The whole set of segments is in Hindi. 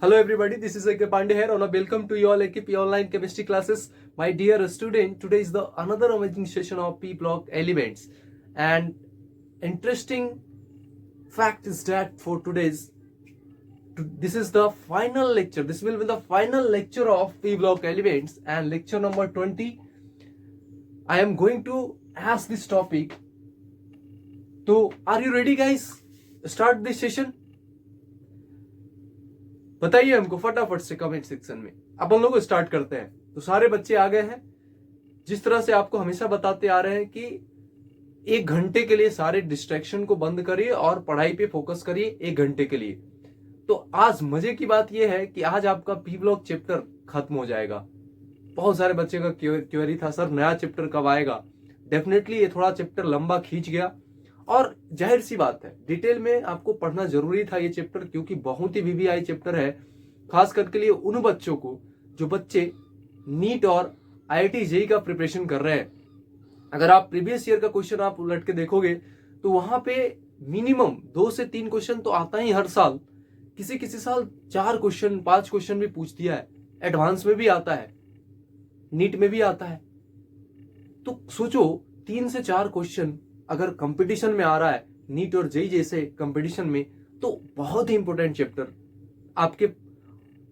Hello everybody, this is AK Pandey here and welcome to you all AKP online chemistry classes. My dear student, today is the another amazing session of P block elements, and interesting fact is that for this is the final lecture. This will be the final lecture of P block elements and lecture number 20. I am going to ask this topic. So are you ready guys? Start this session. बताइए हमको फटाफट से कमेंट सेक्शन में। अपन लोग स्टार्ट करते हैं। तो सारे बच्चे आ गए हैं। जिस तरह से आपको हमेशा बताते आ रहे हैं कि 1 घंटे के लिए सारे डिस्ट्रैक्शन को बंद करिए और पढ़ाई पे फोकस करिए 1 घंटे के लिए। तो आज मजे की बात यह है कि आज आपका पी ब्लॉक चैप्टर खत्म हो जाएगा। बहुत सारे बच्चे का क्वेरी था, सर नया चैप्टर कब आएगा। डेफिनेटली ये थोड़ा चैप्टर लंबा खींच गया और जाहिर सी बात है डिटेल में आपको पढ़ना जरूरी था ये चैप्टर, क्योंकि बहुत ही वीवीआई चैप्टर है, खास करके लिए उन बच्चों को जो बच्चे नीट और आईआईटी जेईई का प्रिपरेशन कर रहे हैं। अगर आप प्रीवियस ईयर का क्वेश्चन आप उलट के देखोगे तो वहां पे मिनिमम 2 से 3 क्वेश्चन तो आता ही हर साल। किसी किसी साल 4 क्वेश्चन 5 क्वेश्चन भी पूछ दिया है। एडवांस में भी आता है, नीट में भी आता है। तो सोचो 3 से 4 क्वेश्चन अगर कंपटीशन में आ रहा है नीट और जेईई जैसे कंपटीशन में, तो बहुत ही इंपॉर्टेंट चैप्टर आपके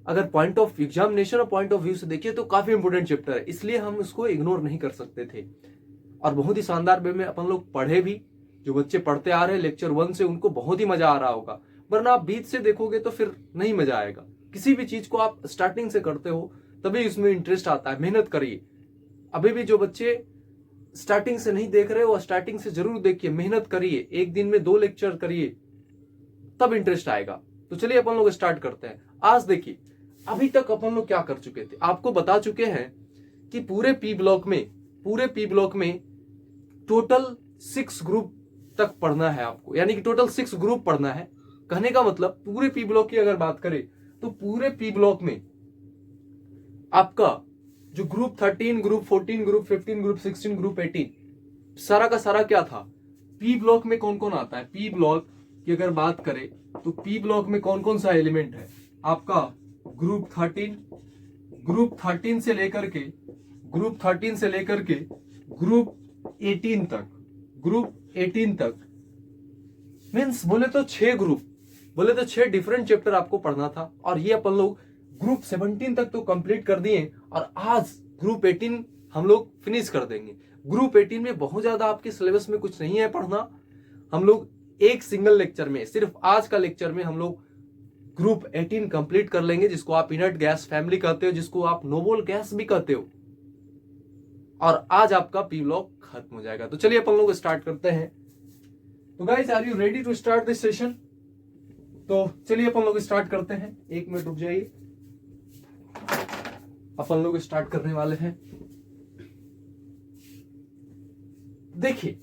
अगर पॉइंट ऑफ एग्जामिनेशन और पॉइंट ऑफ व्यू से देखिए तो काफी इंपॉर्टेंट चैप्टर है। इसलिए हम उसको इग्नोर नहीं कर सकते थे और बहुत ही शानदार वे में अपन लोग पढ़े भी। जो बच्चे पढ़ते आ रहे हैं लेक्चर 1 से उनको बहुत ही मजा आ रहा होगा, वरना आप बीच से देखोगे तो फिर नहीं मजा आएगा। किसी भी चीज को आप स्टार्टिंग से करते हो तभी उसमें इंटरेस्ट आता है। मेहनत करिए। अभी भी जो बच्चे स्टार्टिंग से नहीं देख रहे हो स्टार्टिंग से जरूर देखिए, मेहनत करिए, एक दिन में 2 लेक्चर करिए, तब इंटरेस्ट आएगा। तो चलिए अपन लोग स्टार्ट करते हैं। आज देखिए अभी तक अपन लोग क्या कर चुके थे, आपको बता चुके हैं कि पूरे पी ब्लॉक में टोटल 6 ग्रुप तक पढ़ना है आपको, यानी कि टोटल 6 ग्रुप पढ़ना है। कहने का मतलब पूरे पी ब्लॉक की अगर बात करें तो पूरे पी ब्लॉक में आपका जो group 13, group 14, group 15, group 16, group 18 सारा का सारा क्या था। पी ब्लॉक में कौन कौन आता है, पी ब्लॉक की अगर बात करें तो पी ब्लॉक में कौन कौन सा एलिमेंट है आपका। ग्रुप 13, ग्रुप 13 से लेकर के ग्रुप 18 तक, ग्रुप 18 तक मीन्स बोले तो 6 डिफरेंट चैप्टर आपको पढ़ना था। और ये अपन लोग ग्रुप 17 तक तो कंप्लीट कर दिए और आज ग्रुप 18 हम लोग फिनिश कर देंगे। ग्रुप 18 में बहुत ज्यादा आपके सिलेबस में कुछ नहीं है पढ़ना। हम लोग एक सिंगल लेक्चर में, सिर्फ आज का लेक्चर में हम लोग ग्रुप 18 कंप्लीट कर लेंगे, जिसको आप इनर्ट गैस फैमिली कहते हो, जिसको आप नोबल गैस भी कहते हो। और आज आपका पी ब्लॉक खत्म हो जाएगा। तो चलिए अपन लोग स्टार्ट करते हैं। तो guys are you ready to start this session? तो चलिए अपन लोग स्टार्ट करते हैं। 1 मिनट रुक जाइए, अपन लोग स्टार्ट करने वाले हैं। देखिए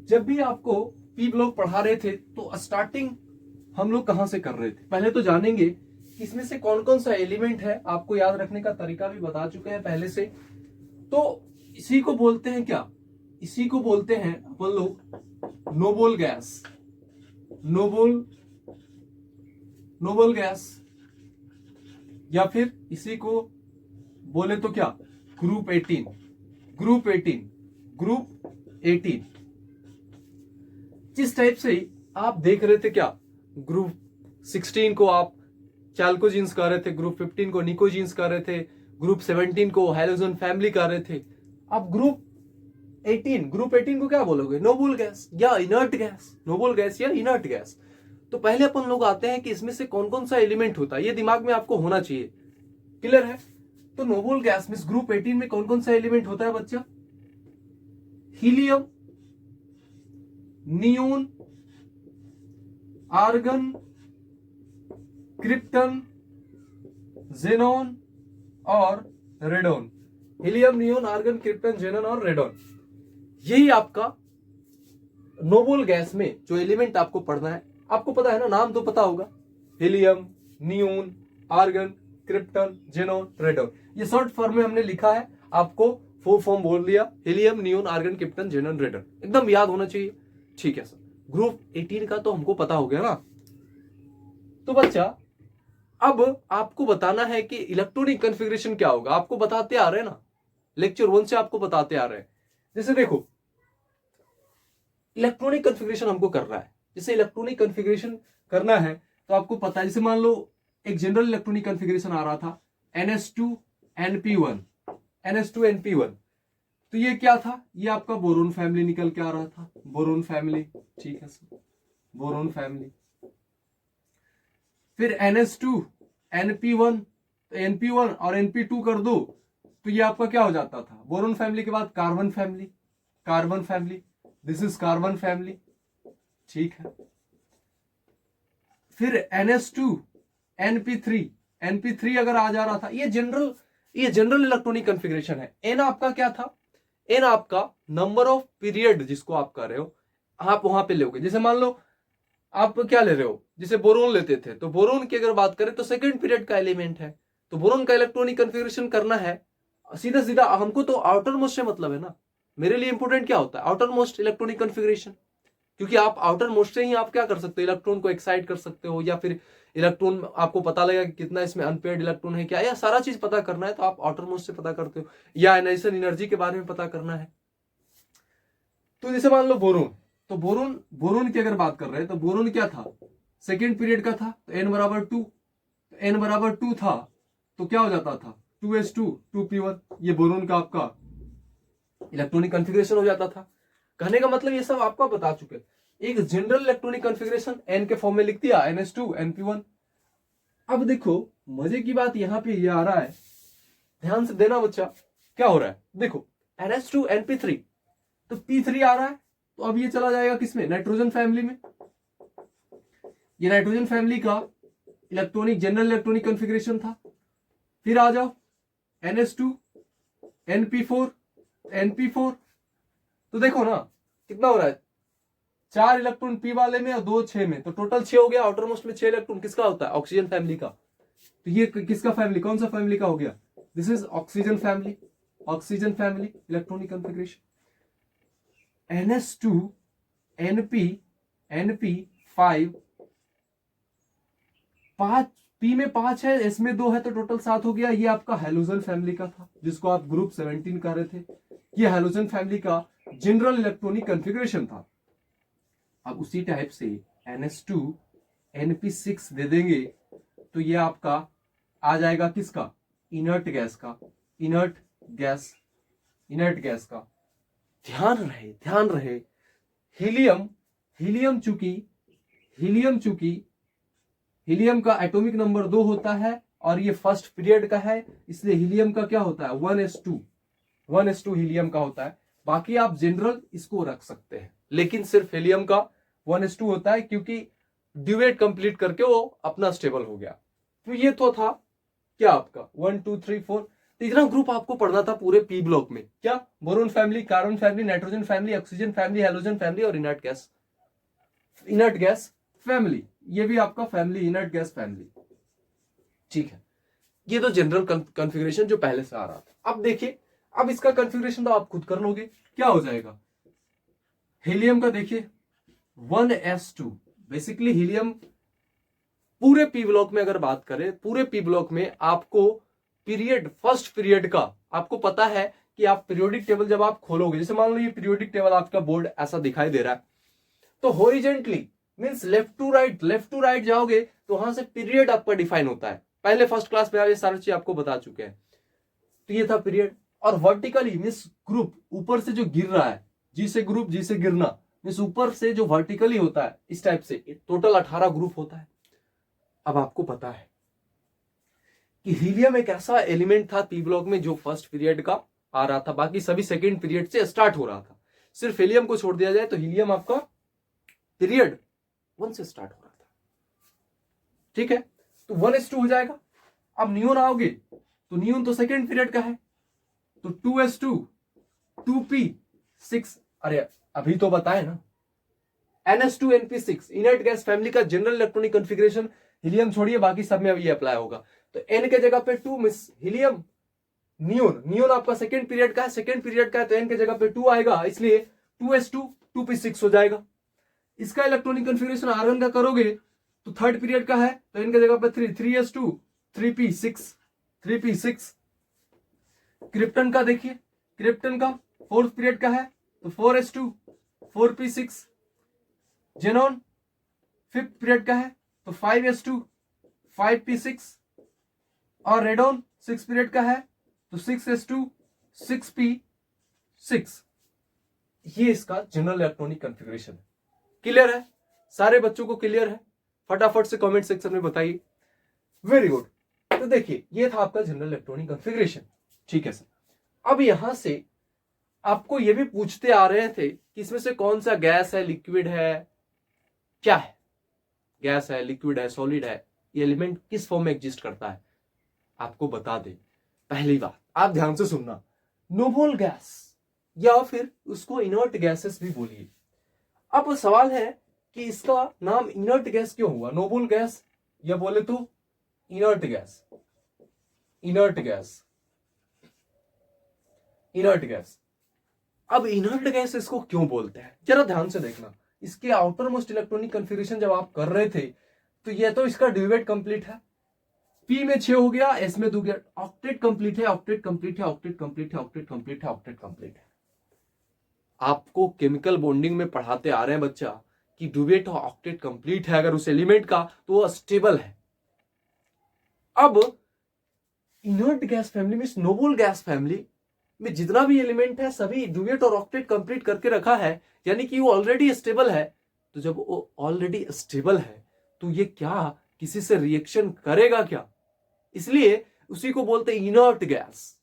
जब भी आपको पी ब्लॉक पढ़ा रहे थे तो स्टार्टिंग हम लोग कहां से कर रहे थे, पहले तो जानेंगे कि इसमें से कौन कौन सा एलिमेंट है। आपको याद रखने का तरीका भी बता चुके हैं पहले से। तो इसी को बोलते हैं क्या, इसी को बोलते हैं अपन लोग नोबल गैस, या फिर इसी को बोले तो क्या ग्रुप 18। जिस टाइप से आप देख रहे थे क्या, ग्रुप 16 को आप चैल्कोजीन्स कह रहे थे, ग्रुप 15 को निकोजीन्स कह रहे थे, ग्रुप 17 को हैलोजन फैमिली कह रहे थे। आप ग्रुप 18 को क्या बोलोगे, नोबल गैस या इनर्ट गैस। तो पहले अपन लोग आते हैं कि इसमें से कौन कौन सा एलिमेंट होता है, ये दिमाग में आपको होना चाहिए। क्लियर है? तो नोबल गैस में ग्रुप 18 में कौन कौन सा एलिमेंट होता है बच्चा? Helium, neon, argon, krypton, xenon और radon. Helium, neon, argon, krypton, xenon और रेडॉन, यही आपका नोबल गैस में जो एलिमेंट आपको पढ़ना है। आपको पता है ना, नाम तो पता होगा, helium, neon, argon, krypton, xenon, radon. ये शॉर्ट फॉर्म में हमने लिखा है, आपको 4 फॉर्म बोल दिया, helium, neon, argon, krypton, xenon, radon, एकदम याद होना चाहिए। ठीक है सर, ग्रुप 18 का तो हमको पता हो गया ना। तो बच्चा अब आपको बताना है कि इलेक्ट्रॉनिक कॉन्फ़िगरेशन क्या होगा। आपको बताते आ रहे हैं ना, लेक्चर 1 से आपको बताते आ रहे हैं। जैसे देखो, इलेक्ट्रॉनिक कॉन्फ़िगरेशन हमको करना है। जैसे इलेक्ट्रॉनिक कॉन्फ़िगरेशन करना है तो आपको पता है, जैसे मान लो एक जनरल इलेक्ट्रॉनिक कॉन्फ़िगरेशन आ रहा था NS2 NP1, NS2 NP1। तो ये क्या था, ये आपका बोरोन फैमिली निकल के आ रहा था, बोरोन फैमिली, ठीक है सर, बोरोन फैमिली। फिर NS2 NP1, तो NP1 और NP2 कर दो तो ये आपका क्या हो जाता था, बोरोन फैमिली के बाद carbon family, carbon family, this is carbon family, ठीक है। फिर NS2 NP3, NP3 अगर आ जा रहा था, ये जनरल इलेक्ट्रॉनिक कॉन्फ़िगरेशन है। N आपका क्या था, N आपका नंबर ऑफ पीरियड जिसको आप कर रहे हो, आप वहां पे लोगे। जैसे मान लो आप क्या ले रहे हो, जैसे बोरोन लेते थे, तो बोरोन की अगर बात करें तो सेकंड पीरियड का एलिमेंट है, तो बोरोन का इलेक्ट्रॉनिक कॉन्फ़िगरेशन करना है। सीधा सीधा हमको तो आउटर मोस्ट से मतलब है ना। मेरे लिए इंपॉर्टेंट क्या होता है, आउटर मोस्ट इलेक्ट्रॉनिक कॉन्फ़िगरेशन, क्योंकि आप आउटर मोस्ट से ही आप क्या कर सकते हो, इलेक्ट्रॉन को एक्साइट कर सकते हो, या फिर इलेक्ट्रॉन आपको पता लगेगा कि कितना इसमें अनपेयर्ड इलेक्ट्रॉन है क्या, या सारा चीज पता करना है तो आप आउटर मोस्ट से पता करते हो, या आयनाइजेशन एनर्जी के बारे में पता करना है। तो जैसे मान लो बोरोन, तो बोरोन की अगर बात कर रहे हैं तो बोरोन क्या था, सेकेंड पीरियड का था, तो n बराबर 2, n बराबर 2 था तो क्या हो जाता था 2s2 2p1, ये बोरोन का आपका इलेक्ट्रॉनिक कॉन्फ़िगरेशन हो जाता था। कहने का मतलब ये सब आपको बता चुके। एक जनरल इलेक्ट्रॉनिक कॉन्फ़िगरेशन n के फॉर्म में लिख दिया, NS2 NP1। अब देखो मजे की बात यहां पे ये आ रहा है, ध्यान से देना बच्चा, क्या हो रहा है देखो, NS2 NP3, तो P3 आ रहा है, तो अब ये चला जाएगा किसमें, नाइट्रोजन फैमिली में। ये नाइट्रोजन फैमिली का इलेक्ट्रॉनिक जनरल इलेक्ट्रॉनिक कॉन्फ़िगरेशन था। फिर आ जाओ NS2 NP4 NP4, तो देखो ना कितना हो रहा है, 4 इलेक्ट्रॉन P वाले में और 2 6 में, तो टोटल 6 हो गया। आउटर मोस्ट में 6 इलेक्ट्रॉन किसका होता है, ऑक्सीजन फैमिली का। तो ये किसका फैमिली, कौन सा फैमिली का हो गया, this is oxygen family, oxygen family electronic configuration. NS2 NP NP5, 5 P में 5 है, S में 2 है, तो टोटल 7 हो गया। ये आपका हैलोजन फैमिली का था जिसको आप ग्रुप 17 कर रहे थे, ये हैलोजन फैमिली का जनरल इलेक्ट्रॉनिक कॉन्फ़िगरेशन था। अब उसी टाइप से NS2 NP6 दे देंगे तो ये आपका आ जाएगा किसका, इनर्ट गैस का, इनर्ट गैस का। ध्यान रहे हीलियम हीलियम का एटॉमिक नंबर 2 होता है और ये फर्स्ट पीरियड का है, इसलिए हीलियम का क्या होता है 1s2 हीलियम का होता है। बाकी आप जनरल इसको रख सकते हैं, लेकिन सिर्फ हीलियम का 1s2 होता है क्योंकि ड्यूएट कंप्लीट करके वो अपना स्टेबल हो गया। तो ये तो था क्या आपका 1 2 3 4, तो इतना ग्रुप आपको पढ़ना था पूरे पी ब्लॉक में। क्या, boron family, carbon family, nitrogen family, oxygen family, halogen family और इनर्ट गैस फैमिली। ये भी आपका फैमिली इनर्ट गैस फैमिली, ठीक है। ये तो जनरल कॉन्फ़िगरेशन जो पहले से आ रहा था। अब देखिए, अब इसका कॉन्फ़िगरेशन तो आप खुद कर लोगे, क्या हो जाएगा। हीलियम का देखिए 1s2, बेसिकली हीलियम पूरे पी ब्लॉक में अगर बात करें, पूरे पी ब्लॉक में आपको पीरियड, फर्स्ट पीरियड का आपको पता है कि आप पीरियोडिक टेबल जब आप खोलोगे, जैसे मान लो ये पीरियोडिक टेबल आपका बोर्ड ऐसा दिखाई दे रहा है, तो horizontally means left to right जाओगे तो वहां से पीरियड आपका डिफाइन होता है। पहले फर्स्ट क्लास में ये सारी चीज आपको बता चुके हैं। तो ये था पीरियड। और वर्टिकली मींस ग्रुप ऊपर से जो गिर रहा है, जी से गिरना मींस ऊपर से जो वर्टिकली होता है, इस टाइप से टोटल 18 ग्रुप होता है। अब आपको पता है कि हीलियम एक ऐसा एलिमेंट था पी ब्लॉक में जो फर्स्ट पीरियड का आ रहा था, बाकी सभी सेकेंड पीरियड से स्टार्ट हो रहा था। सिर्फ हीलियम को छोड़ दिया जाए तो हीलियम आपका पीरियड 1 से स्टार्ट हो रहा था, ठीक है। तो 1s2 हो जाएगा। अब नियोन आओगे तो नियोन तो सेकेंड पीरियड का है, तो 2s2 2p6, अरे अभी तो बताए ना, NS2 NP6 inert gas family का जनरल इलेक्ट्रॉनिक कॉन्फ़िगरेशन, हीलियम छोड़िए बाकी सब में अब ये अप्लाई होगा। तो N के जगह पे 2 मिस हीलियम, नियोन आपका सेकेंड पीरियड का है, तो N के जगह पे 2 आएगा, इसलिए 2s2 2p6 हो जाएगा। इसका इलेक्ट्रॉनिक कॉन्फ़िगरेशन R1 का करोगे तो थर्ड पीरियड का है तो इनके जगह पे 3s2 3p6 क्रिप्टन का देखिए, क्रिप्टन का फोर्थ पीरियड का है तो 4s2 4p6। Xenon fifth period का है तो 5s2 5p6। और रेडॉन सिक्स पीरियड का है तो 6s2 6p6। ये इसका जनरल इलेक्ट्रॉनिक कॉन्फ़िगरेशन है। क्लियर है? सारे बच्चों को क्लियर है? फटाफट से कमेंट सेक्शन में बताइए। Very good. तो देखिए ये था आपका जनरल इलेक्ट्रॉनिक कॉन्फ़िगरेशन। ठीक है सर। अब यहां से आपको ये भी पूछते आ रहे थे कि इसमें से कौन सा गैस है, लिक्विड है, क्या है, गैस है, लिक्विड है, सॉलिड है, ये एलिमेंट किस फॉर्म में एग्जिस्ट करता है, आपको बता दे। पहली बात आप ध्यान से सुनना, नोबल गैस या फिर उसको इनर्ट गैसेस भी बोलिए। अब सवाल है कि इसका नाम इनर्ट गैस क्यों हुआ, नोबल गैस या बोले तो inert gas. Inert gas, inert gas. अब इनर्ट गैस इसको क्यों बोलते हैं, जरा ध्यान से देखना। इसके आउटर मोस्ट इलेक्ट्रॉनिक कन्फिगरेशन जब आप कर रहे थे तो ये तो इसका ड्यूएट कंप्लीट है, पी में 6 हो गया, एस में 2 गया, ऑक्टेट कंप्लीट है, ऑक्टेट कंप्लीट है, ऑक्टेट कंप्लीट है, ऑक्टेट कंप्लीट है, ऑक्टेट कंप्लीट है। आपको केमिकल बॉन्डिंग में पढ़ाते आ रहे हैं बच्चा कि ड्यूएट और ऑक्टेट कंप्लीट है अगर उस एलिमेंट का तो वो स्टेबल है। अब इनर्ट गैस फैमिली में, नोबल गैस फैमिली में जितना भी एलिमेंट है सभी ड्यूएट और ऑक्टेट कंप्लीट करके रखा है, यानी कि वो ऑलरेडी स्टेबल है। तो जब वो ऑलरेडी स्टेबल है तो ये क्या किसी से रिएक्शन करेगा क्या, इसलिए उसी को बोलते हैं इनर्ट गैस।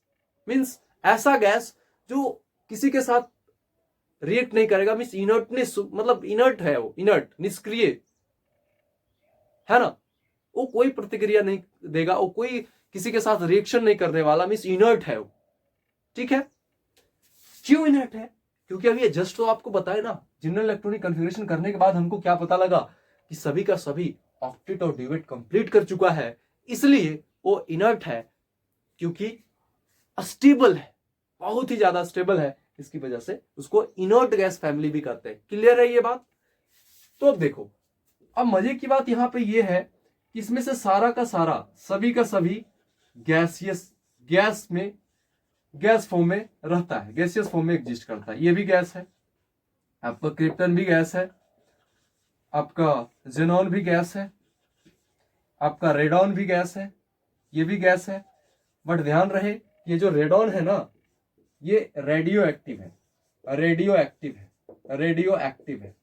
मींस ऐसा गैस जो किसी के साथ रिएक्ट नहीं करेगा, मींस इनर्टनेस, मतलब इनर्ट है, वो इनर्ट, निष्क्रिय है ना, वो कोई प्रतिक्रिया नहीं देगा, वो कोई किसी के साथ रिएक्शन नहीं करने वाला, मींस इनर्ट है वो। ठीक है? क्यों इनर्ट है? क्योंकि अभी ये जस्ट तो आपको बताया ना, जनरल इलेक्ट्रॉनिक कॉन्फ़िगरेशन करने के बाद हमको क्या पता लगा कि सभी का सभी ऑक्टेट और ड्यूएट कंप्लीट कर चुका है, इसलिए वो इनर्ट है, क्योंकि स्टेबल है, बहुत ही ज्यादा स्टेबल है, इसकी वजह से उसको इनर्ट गैस फैमिली भी कहते हैं। क्लियर है ये बात? तो अब देखो, अब मजे की बात यहां पे ये है कि इसमें से सारा का सारा, सभी का सभी गैसियस, गैस में, गैस फॉर्म में रहता है, गैसियस फॉर्म में एग्जिस्ट करता है। ये भी गैस है, आपका क्रिप्टन भी गैस है, आपका जेनॉन भी गैस है, आपका रेडॉन भी गैस है, ये भी गैस है। बट ध्यान रहे ये जो रेडॉन है ना, ये रेडियो एक्टिव है, रेडियो एक्टिव है, रेडियो एक्टिव है,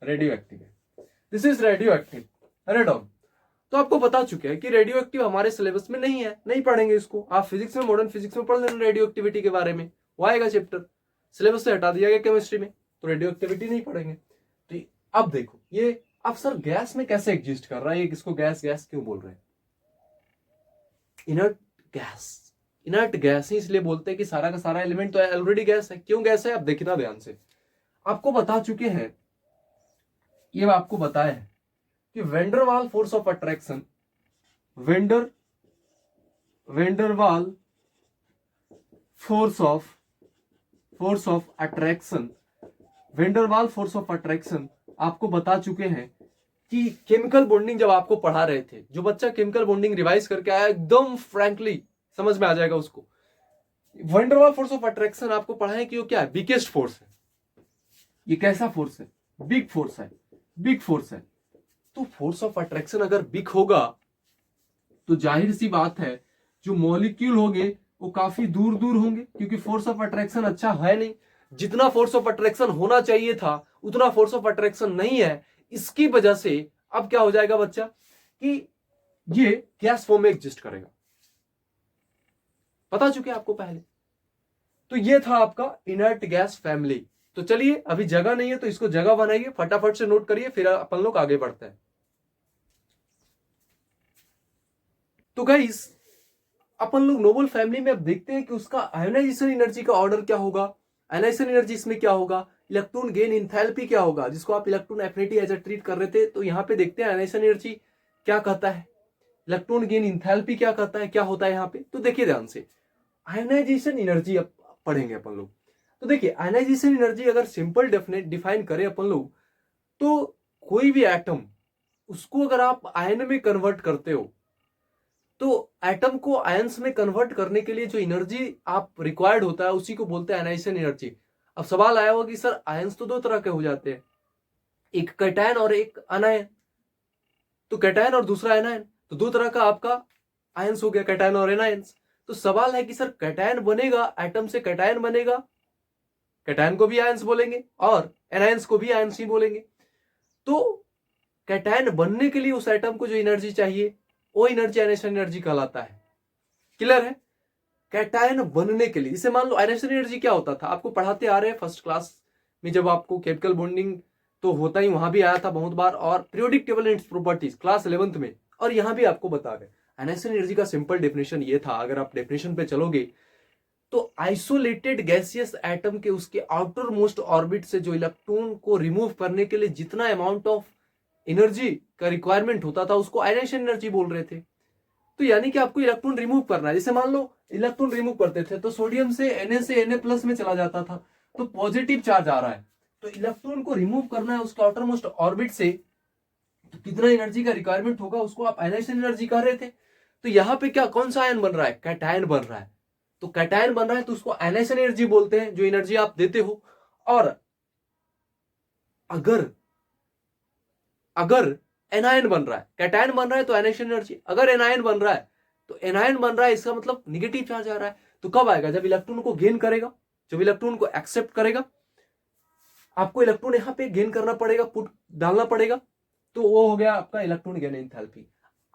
रेडियो एक्टिव है। This is radio active radon. तो आपको बता चुके हैं कि रेडियो एक्टिव हमारे सिलेबस में नहीं है, नहीं पढ़ेंगे इसको। आप फिजिक्स में, मॉडर्न फिजिक्स में पढ़ लेना रेडियो एक्टिविटी के बारे में, वो आएगा चैप्टर, सिलेबस से हटा दिया गया केमिस्ट्री में, तो रेडियो एक्टिविटी नहीं पढ़ेंगे। तो अब देखो ये, अब सर गैस में कैसे एग्जिस्ट कर रहा है, ये किसको गैस गैस क्यों बोल रहे हैं? इनर्ट गैस, इनर्ट गैस ही इसलिए बोलते हैं कि सारा का सारा एलिमेंट तो ऑलरेडी गैस है। क्यों गैस है? अब देखना ध्यान से, आपको बता चुके हैं, ये आपको बताया है कि van der Waals force of attraction, van der Waals force of attraction, van der Waals force of attraction आपको बता चुके हैं कि केमिकल बॉन्डिंग जब आपको पढ़ा रहे थे, जो बच्चा केमिकल बॉन्डिंग रिवाइज करके आया एकदम फ्रैंकली समझ में आ जाएगा उसको। वेंडरवाल फोर्स ऑफ अट्रैक्शन आपको पढ़ाए कि वो क्या है, बिगेस्ट फोर्स है। ये कैसा फोर्स है? बिग फोर्स है, बिग फोर्स है। तो फोर्स ऑफ अट्रैक्शन अगर बिग होगा तो जाहिर सी बात है जो मॉलिक्यूल होंगे वो काफी दूर दूर होंगे, क्योंकि फोर्स ऑफ अट्रैक्शन अच्छा है नहीं। जितना फोर्स ऑफ अट्रैक्शन होना चाहिए था उतना फोर्स ऑफ अट्रैक्शन नहीं है। इसकी वजह से अब क्या हो जाएगा बच्चा कि ये गैस फॉर्म में एग्जिस्ट करेगा, बता चुके आपको पहले। तो ये था आपका इनर्ट गैस फैमिली। तो चलिए, अभी जगह नहीं है तो इसको जगह बनाइए, फटाफट से नोट करिए, फिर अपन लोग आगे बढ़ते हैं। तो गाइस, अपन लोग नोबल फैमिली में अब देखते हैं कि उसका आयोनाइजेशन एनर्जी का ऑर्डर क्या होगा, आयोनाइजेशन एनर्जी इसमें क्या होगा, इलेक्ट्रॉन गेन इंथैल्पी क्या होगा, जिसको आप इलेक्ट्रॉन एफिनिटी एज ट्रीट कर रहे थे। तो यहाँ पे देखते हैं आयोनाइजेशन एनर्जी क्या कहता है, इलेक्ट्रॉन गेन इंथैल्पी क्या कहता है, क्या होता है यहाँ पे। तो देखिए ध्यान से, आयोनाइजेशन एनर्जी अब पढ़ेंगे अपन लोग। तो देखिए आयोनाइजेशन एनर्जी अगर सिंपल डिफाइन करें अपन लोग, तो कोई भी एटम उसको अगर आप आयन में कन्वर्ट करते हो, तो एटम को आयंस में कन्वर्ट करने के लिए जो एनर्जी आप रिक्वायर्ड होता है उसी को बोलते हैं आयनाइजेशन एनर्जी। अब सवाल आया होगा कि सर आयंस तो दो तरह के हो जाते हैं, एक कैटायन और एक अनायन। तो कैटायन और दूसरा एनायन, तो दो तरह का आपका आयंस हो गया, कैटायन और एनायंस। तो सवाल है कि सर कैटायन बनेगा, एटम से कैटायन बनेगा, कैटायन को भी आयंस बोलेंगे और एनायंस को भी आयंस ही बोलेंगे। तो कैटायन बनने के लिए उस एटम को जो एनर्जी चाहिए वो एनर्जी आयनेशन एनर्जी कहलाता है। क्लियर है? कैटायन बनने के लिए, जैसे मान लो आयनेशन एनर्जी क्या होता था, आपको पढ़ाते आ रहे हैं फर्स्ट क्लास में, जब आपको केमिकल बॉन्डिंग तो होता ही, वहां भी आया था बहुत बार, और periodic table and properties class 11th में, और यहां भी आपको बता रहे आयनेशन एनर्जी का सिंपल डेफिनेशन ये था। अगर आप डेफिनेशन पे चलोगे तो आइसोलेटेड गैसियस एटम के उसके आउटर मोस्ट ऑर्बिट से जो इलेक्ट्रॉन को रिमूव करने के लिए जितना अमाउंट ऑफ एनर्जी का रिक्वायरमेंट होता था उसको आयनेशन एनर्जी बोल रहे थे। तो यानी कि आपको इलेक्ट्रॉन रिमूव करना है, जैसे मान लो इलेक्ट्रॉन रिमूव करते थे तो सोडियम से Na में चला जाता था, तो पॉजिटिव चार्ज आ रहा है, तो इलेक्ट्रॉन को रिमूव करना है उसके आउटर मोस्ट ऑर्बिट से, तो कितना एनर्जी का रिक्वायरमेंट होगा उसको आप आयनेशन एनर्जी कह रहे थे। तो यहां पे क्या, कौन सा आयन बन रहा है, कैटायन बन रहा है। तो कैटायन बन रहा है तो उसको आयनेशन एनर्जी बोलते हैं, जो एनर्जी आप देते हो। और अगर अगर एनायन बन रहा है, कैटायन बन रहा है तो आयनेशन एनर्जी, अगर एनायन बन रहा है तो एनायन बन रहा है, इसका मतलब निगेटिव चार्ज आ रहा है। तो कब आएगा, जब इलेक्ट्रॉन को गेन करेगा, जब इलेक्ट्रॉन को एक्सेप्ट करेगा, आपको इलेक्ट्रॉन यहां पे गेन करना पड़ेगा, पुट डालना पड़ेगा, तो वो हो गया आपका इलेक्ट्रॉन गेन एंथैल्पी।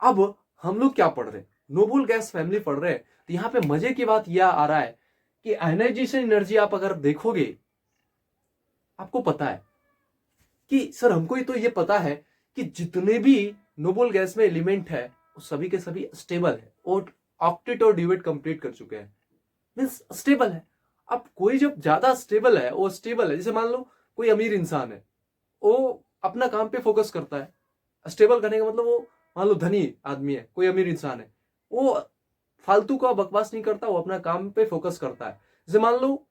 अब हम लोग क्या पढ़ रहे हैं, नोबल गैस फैमिली पढ़ रहे हैं। तो यहां पे मजे की बात यह आ रहा है कि आयनाइजेशन एनर्जी आप अगर देखोगे, आपको पता है कि सर हमको तो ये पता है कि जितने भी नोबल गैस में एलिमेंट है वो सभी के सभी स्टेबल है, और ऑक्टेट और ड्यूएट कंप्लीट कर चुके हैं, मींस स्टेबल है। अब कोई जब ज्यादा स्टेबल है, वो स्टेबल है, जैसे मान लो कोई अमीर इंसान है, वो अपना काम पे फोकस करता है। स्टेबल करने का मतलब वो, मान लो धनी आदमी है, कोई अमीर इंसान है, वो फालतू का बकवास नहीं करता, वो अपना काम पे फोकस करता है। जैसे मान लो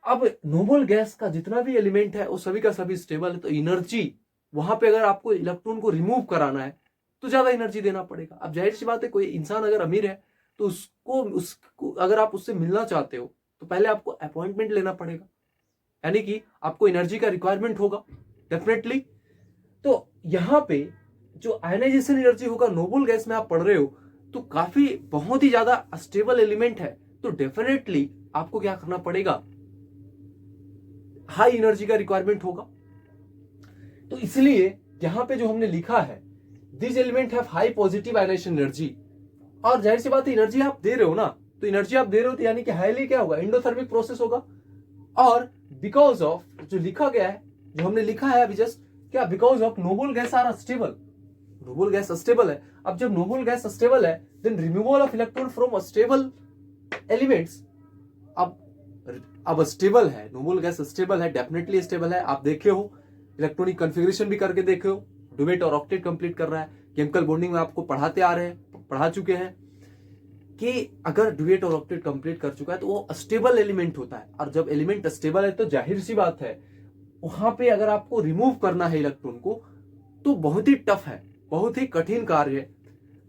अब नोबल गैस का जितना भी एलिमेंट है वो सभी का सभी स्टेबल है, तो एनर्जी वहां पे अगर आपको इलेक्ट्रॉन को रिमूव कराना है तो ज्यादा एनर्जी देना पड़ेगा। अब जाहिर सी बात है, कोई इंसान अगर अमीर है तो उसको अगर आप उससे मिलना चाहते हो तो पहले आपको अपॉइंटमेंट लेना पड़ेगा, यानी कि आपको एनर्जी का रिक्वायरमेंट होगा डेफिनेटली। तो यहां पे जो आयनाइजेशन एनर्जी होगा नोबल गैस में आप पढ़ रहे हो, तो काफी बहुत ही ज्यादा स्टेबल एलिमेंट है, तो डेफिनेटली आपको क्या करना पड़ेगा, हाई एनर्जी का रिक्वायरमेंट होगा। तो इसलिए यहां पे जो हमने लिखा है, this element have high positive ionisation energy, और जाहिर सी बात है एनर्जी आप दे रहे हो ना, तो एनर्जी आप दे रहे हो तो यानी कि हाईली क्या होगा, एंडोथर्मिक प्रोसेस होगा। और बिकॉज ऑफ जो लिखा गया है, जो हमने लिखा है अभी जस्ट, क्या, because of noble gas are stable, noble gas stable है। अब जब नोबल गैस स्टेबल है, then removal of electron from stable elements. अब स्टेबल है, नोबल गैस स्टेबल है, डेफिनेटली स्टेबल है। आप देखे हो, इलेक्ट्रॉनिक कॉन्फ़िगरेशन भी करके देखे हो, डुवेट और ऑक्टेट कंप्लीट कर रहा है। केमिकल बॉन्डिंग में आपको पढ़ाते आ रहे हैं, पढ़ा चुके हैं कि अगर डुवेट और ऑक्टेट कंप्लीट कर चुका है तो वो स्टेबल एलिमेंट होता है। और जब एलिमेंट स्टेबल है तो जाहिर सी बात है, वहां पे अगर आपको रिमूव करना है इलेक्ट्रॉन को तो बहुत ही टफ है, बहुत ही कठिन कार्य है।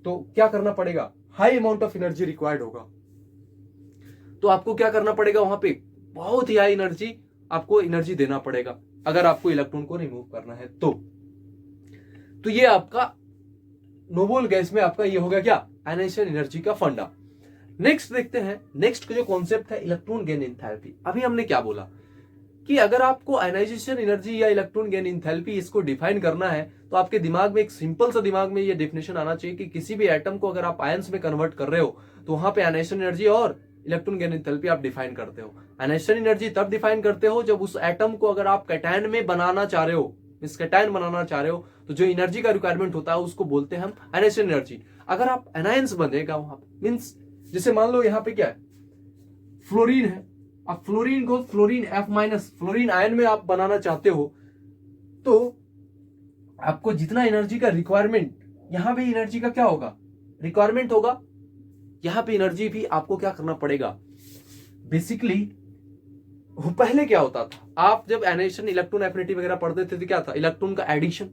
तो क्या करना पड़ेगा, high amount of energy required होगा। तो आपको क्या करना पड़ेगा, वहां पे बहुत ही हाई एनर्जी, आपको एनर्जी देना पड़ेगा अगर आपको इलेक्ट्रॉन को रिमूव करना है। तो ये आपका नोबल गैस में आपका ये हो गया क्या, आयनाइजेशन एनर्जी का फंडा। नेक्स्ट देखते हैं, नेक्स्ट का जो कॉन्सेप्ट है इलेक्ट्रॉन गेन एंथैल्पी। अभी हमने क्या बोला कि अगर आपको आयनाइजेशन एनर्जी या इलेक्ट्रॉन गेन एंथैल्पी इसको डिफाइन करना है तो आपके दिमाग में एक सिंपल सा दिमाग में ये डेफिनेशन आना चाहिए कि किसी भी एटम को अगर आप आयंस में कन्वर्ट कर रहे हो तो वहां पे आयनाइजेशन एनर्जी और इलेक्ट्रॉन गेन एंथैल्पी आप डिफाइन करते हो। आयनाइजेशन एनर्जी तब डिफाइन करते हो जब उस एटम को अगर आप कैटायन में बनाना चाह रहे हो, इस कैटायन बनाना चाह रहे हो, तो जो एनर्जी का रिक्वायरमेंट होता है उसको बोलते हैं हम आयनाइजेशन एनर्जी। अगर आप एनायंस बनेगा वहां पे, मींस जैसे मान लो यहाँ पे क्या है, फ्लोरीन है, अब फ्लोरीन को fluorine F minus fluorine ion में आप बनाना चाहते हो, तो आपको जितना एनर्जी का रिक्वायरमेंट, यहां भी एनर्जी का क्या होगा, रिक्वायरमेंट होगा, यहां पे एनर्जी भी आपको क्या करना पड़ेगा। बेसिकली पहले क्या होता था, आप जब एनाइजेशन इलेक्ट्रॉन एफिनिटी वगैरह पढ़ते थे तो क्या था, इलेक्ट्रॉन का एडिशन,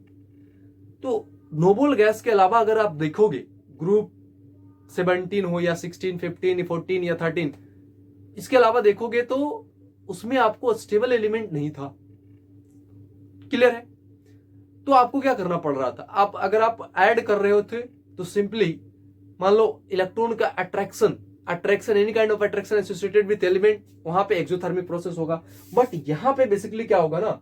तो नोबल गैस के अलावा अगर आप देखोगे ग्रुप 17 हो या 16, 15, 14 या 13, इसके अलावा देखोगे तो उसमें आपको स्टेबल एलिमेंट नहीं था। क्लियर है? तो आपको क्या करना पड़ रहा था, आप अगर आप ऐड कर रहे होते तो सिंपली मान लो इलेक्ट्रॉन का attraction any kind of attraction associated with element, वहां पे एक्सोथर्मिक प्रोसेस होगा। बट यहां पे बेसिकली क्या होगा ना,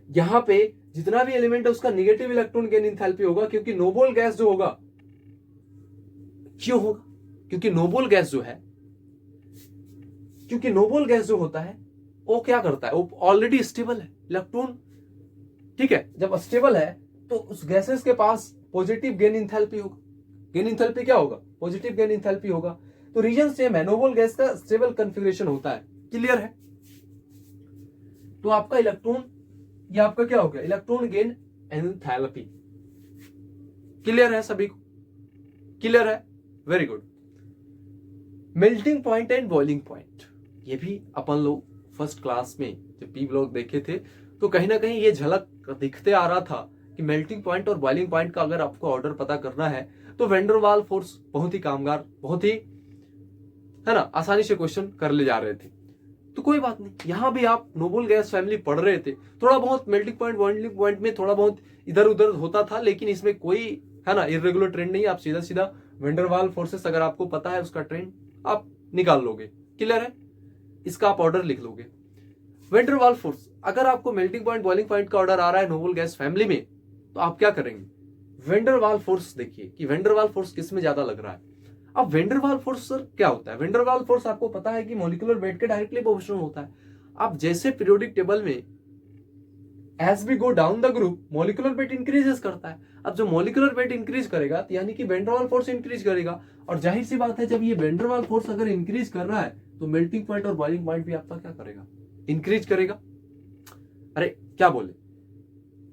यहां पे जितना भी एलिमेंट है उसका नेगेटिव इलेक्ट्रॉन गेन एंथैल्पी होगा, क्योंकि नोबल गैस जो होगा, क्यों होगा, क्योंकि नोबल गैस जो है, क्योंकि नोबल गैस जो होता है वो क्या करता है, वो ऑलरेडी स्टेबल है इलेक्ट्रॉन। ठीक है, जब स्टेबल है तो उस गैसेस के पास पॉजिटिव गेन एंथैल्पी होगा। गेन एंथैल्पी क्या होगा, पॉजिटिव गेन एंथैल्पी होगा। तो रीजन सेम है, नोबल गैस का स्टेबल कॉन्फ़िगरेशन होता है। क्लियर है? तो आपका इलेक्ट्रॉन, ये आपका क्या हो गया, इलेक्ट्रॉन गेन एंथैल्पी। क्लियर है सभी को? क्लियर है? Very good. Melting point and boiling point, ये भी अपन लोग फर्स्ट क्लास में जब पी ब्लॉक देखे थे तो कहीं ना कहीं ये झलक दिखते आ रहा था कि मेल्टिंग पॉइंट और बॉइलिंग पॉइंट का अगर आपको ऑर्डर पता करना है तो वैन डर वाल फोर्स बहुत ही कामगार, बहुत ही है ना, आसानी से क्वेश्चन कर ले जा रहे थे। तो कोई बात नहीं, यहां भी आप नोबल गैस फैमिली पढ़ रहे थे, थोड़ा बहुत मेल्टिंग पॉइंट बॉइलिंग पॉइंट में थोड़ा बहुत इधर उधर होता था, लेकिन इसमें कोई है ना इरेगुलर ट्रेंड नहीं। आप सीधा सीधा वैन डर वाल फोर्सेस अगर आपको पता है उसका ट्रेंड आप निकाल लोगे। क्लियर है? इसका आप ऑर्डर लिख लोगे। वैन डर वाल फोर्स, अगर आपको मेल्टिंग पॉइंट बॉइलिंग पॉइंट का ऑर्डर आ रहा है नोबल गैस फैमिली में, तो आप क्या करेंगे, वैन डर वाल फोर्स देखिए कि वैन डर वाल फोर्स किस में ज्यादा लग रहा है। अब van der Waals force sir क्या होता है, वैन डर वाल फोर्स आपको पता है कि मॉलिक्यूलर वेट के डायरेक्टली प्रोपोर्शनल होता है। अब जैसे पीरियोडिक टेबल में as we go down the group molecular weight increases करता है। अब जो मॉलिक्यूलर वेट इंक्रीज करेगा तो यानी कि van der Waals force increase करेगा, और जाहिर सी बात है जब ये वैन डर वाल फोर्स अगर इंक्रीज कर रहा है तो मेल्टिंग पॉइंट और बॉइलिंग पॉइंट भी आपका क्या करेगा, इंक्रीज करेगा। अरे क्या बोले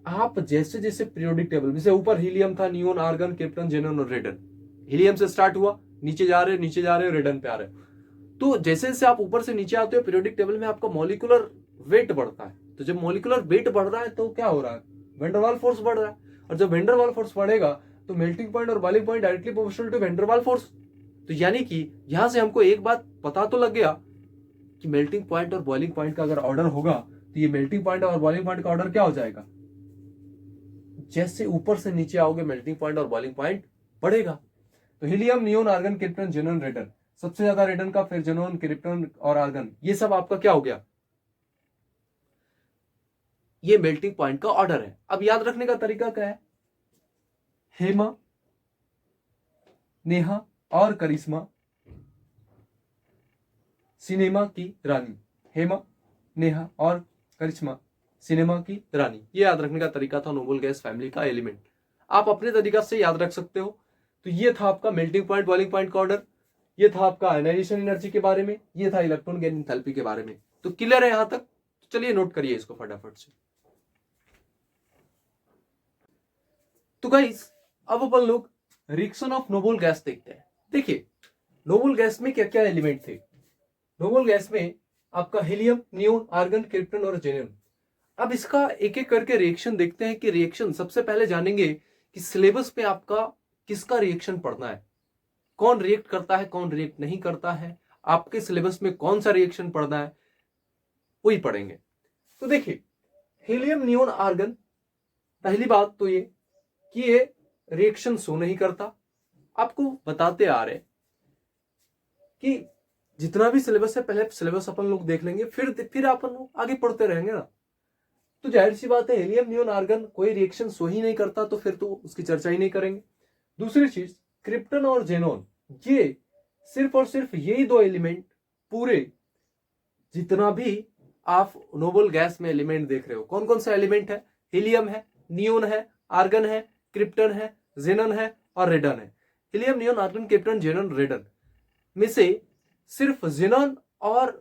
आप, जैसे जैसे पीरियोडिक टेबल, जैसे ऊपर हीलियम था, नियोन, आर्गन, क्रिप्टन, जेनन और रेडन, हीलियम से स्टार्ट हुआ, नीचे जा रहे नीचे जा रहे रेडन पे आ रहे। तो जैसे जैसे आप ऊपर से नीचे आते हो पीरियोडिक टेबल में आपका मॉलिक्यूलर वेट बढ़ता है। तो जब मॉलिक्यूलर वेट बढ़ रहा है तो क्या हो रहा है, वैन डर वाल फोर्स बढ़ रहा है, और जब वैन डर वाल फोर्स बढ़ेगा तो मेल्टिंग पॉइंट और boiling point directly proportional to van der Waals force. तो यानी कि यहां से हमको एक बात पता तो लग गया कि मेल्टिंग पॉइंट और बॉइलिंग पॉइंट का अगर ऑर्डर होगा तो ये मेल्टिंग पॉइंट और बॉइलिंग पॉइंट का ऑर्डर क्या हो जाएगा, जैसे ऊपर से नीचे आओगे मेल्टिंग पॉइंट और बॉइलिंग पॉइंट बढ़ेगा। तो हीलियम, नियोन, आर्गन, क्रिप्टन, जेनन, रेडन, सबसे ज्यादा रेडन का, फिर जेनोन, क्रिप्टन और आर्गन, ये सब आपका क्या हो गया, ये मेल्टिंग पॉइंट का ऑर्डर है। अब याद रखने का तरीका क्या है, हेमा, नेहा और करिश्मा सिनेमा की रानी। हेमा, नेहा और करिश्मा सिनेमा की रानी, ये याद रखने का तरीका था नोबल गैस फैमिली का एलिमेंट। आप अपने तरीका से याद रख सकते हो। तो ये था आपका मेल्टिंग पॉइंट बॉइलिंग पॉइंट का ऑर्डर, ये था आपका आयनाइजेशन एनर्जी के बारे में, ये था इलेक्ट्रॉन गेन एंथैल्पी के बारे में। तो क्लियर है यहां तक? तो चलिए नोट करिए इसको फटाफट से। तो गाइस अब अपन लोग रिएक्शन ऑफ नोबल गैस देखते हैं। देखिए नोबल गैस में क्या क्या एलिमेंट थे। नोबल गैस में आपका हीलियम, नियोन, आर्गन, क्रिप्टन और जेनियम। अब इसका एक एक करके रिएक्शन देखते हैं कि रिएक्शन सबसे पहले जानेंगे कि सिलेबस पे आपका किसका रिएक्शन पढ़ना है, कौन रिएक्ट करता है कौन रिएक्ट नहीं करता है, आपके सिलेबस में कौन सा रिएक्शन पढ़ना है वही पढ़ेंगे। तो देखिए हीलियम, नियोन, आर्गन, पहली बात तो ये कि ये रिएक्शन शो नहीं करता। आपको बताते आ रहे कि जितना भी सिलेबस है पहले सिलेबस अपन लोग देख लेंगे, फिर अपन लोग आगे पढ़ते रहेंगे ना। तो जाहिर सी बात है हीलियम, नियोन, आर्गन कोई रिएक्शन शो ही नहीं करता, तो फिर तो उसकी चर्चा ही नहीं करेंगे। दूसरी चीज क्रिप्टन और जेनोन, ये सिर्फ और सिर्फ यही दो एलिमेंट पूरे जितना भी आप नोबल गैस में एलिमेंट देख रहे हो, कौन कौन सा एलिमेंट है, हीलियम है, नियोन है, आर्गन है, क्रिप्टन है, जेनन है और रेडन है। हीलियम, नियोन, आर्गन, क्रिप्टन, जेनन, रेडन में से सिर्फ जेनन और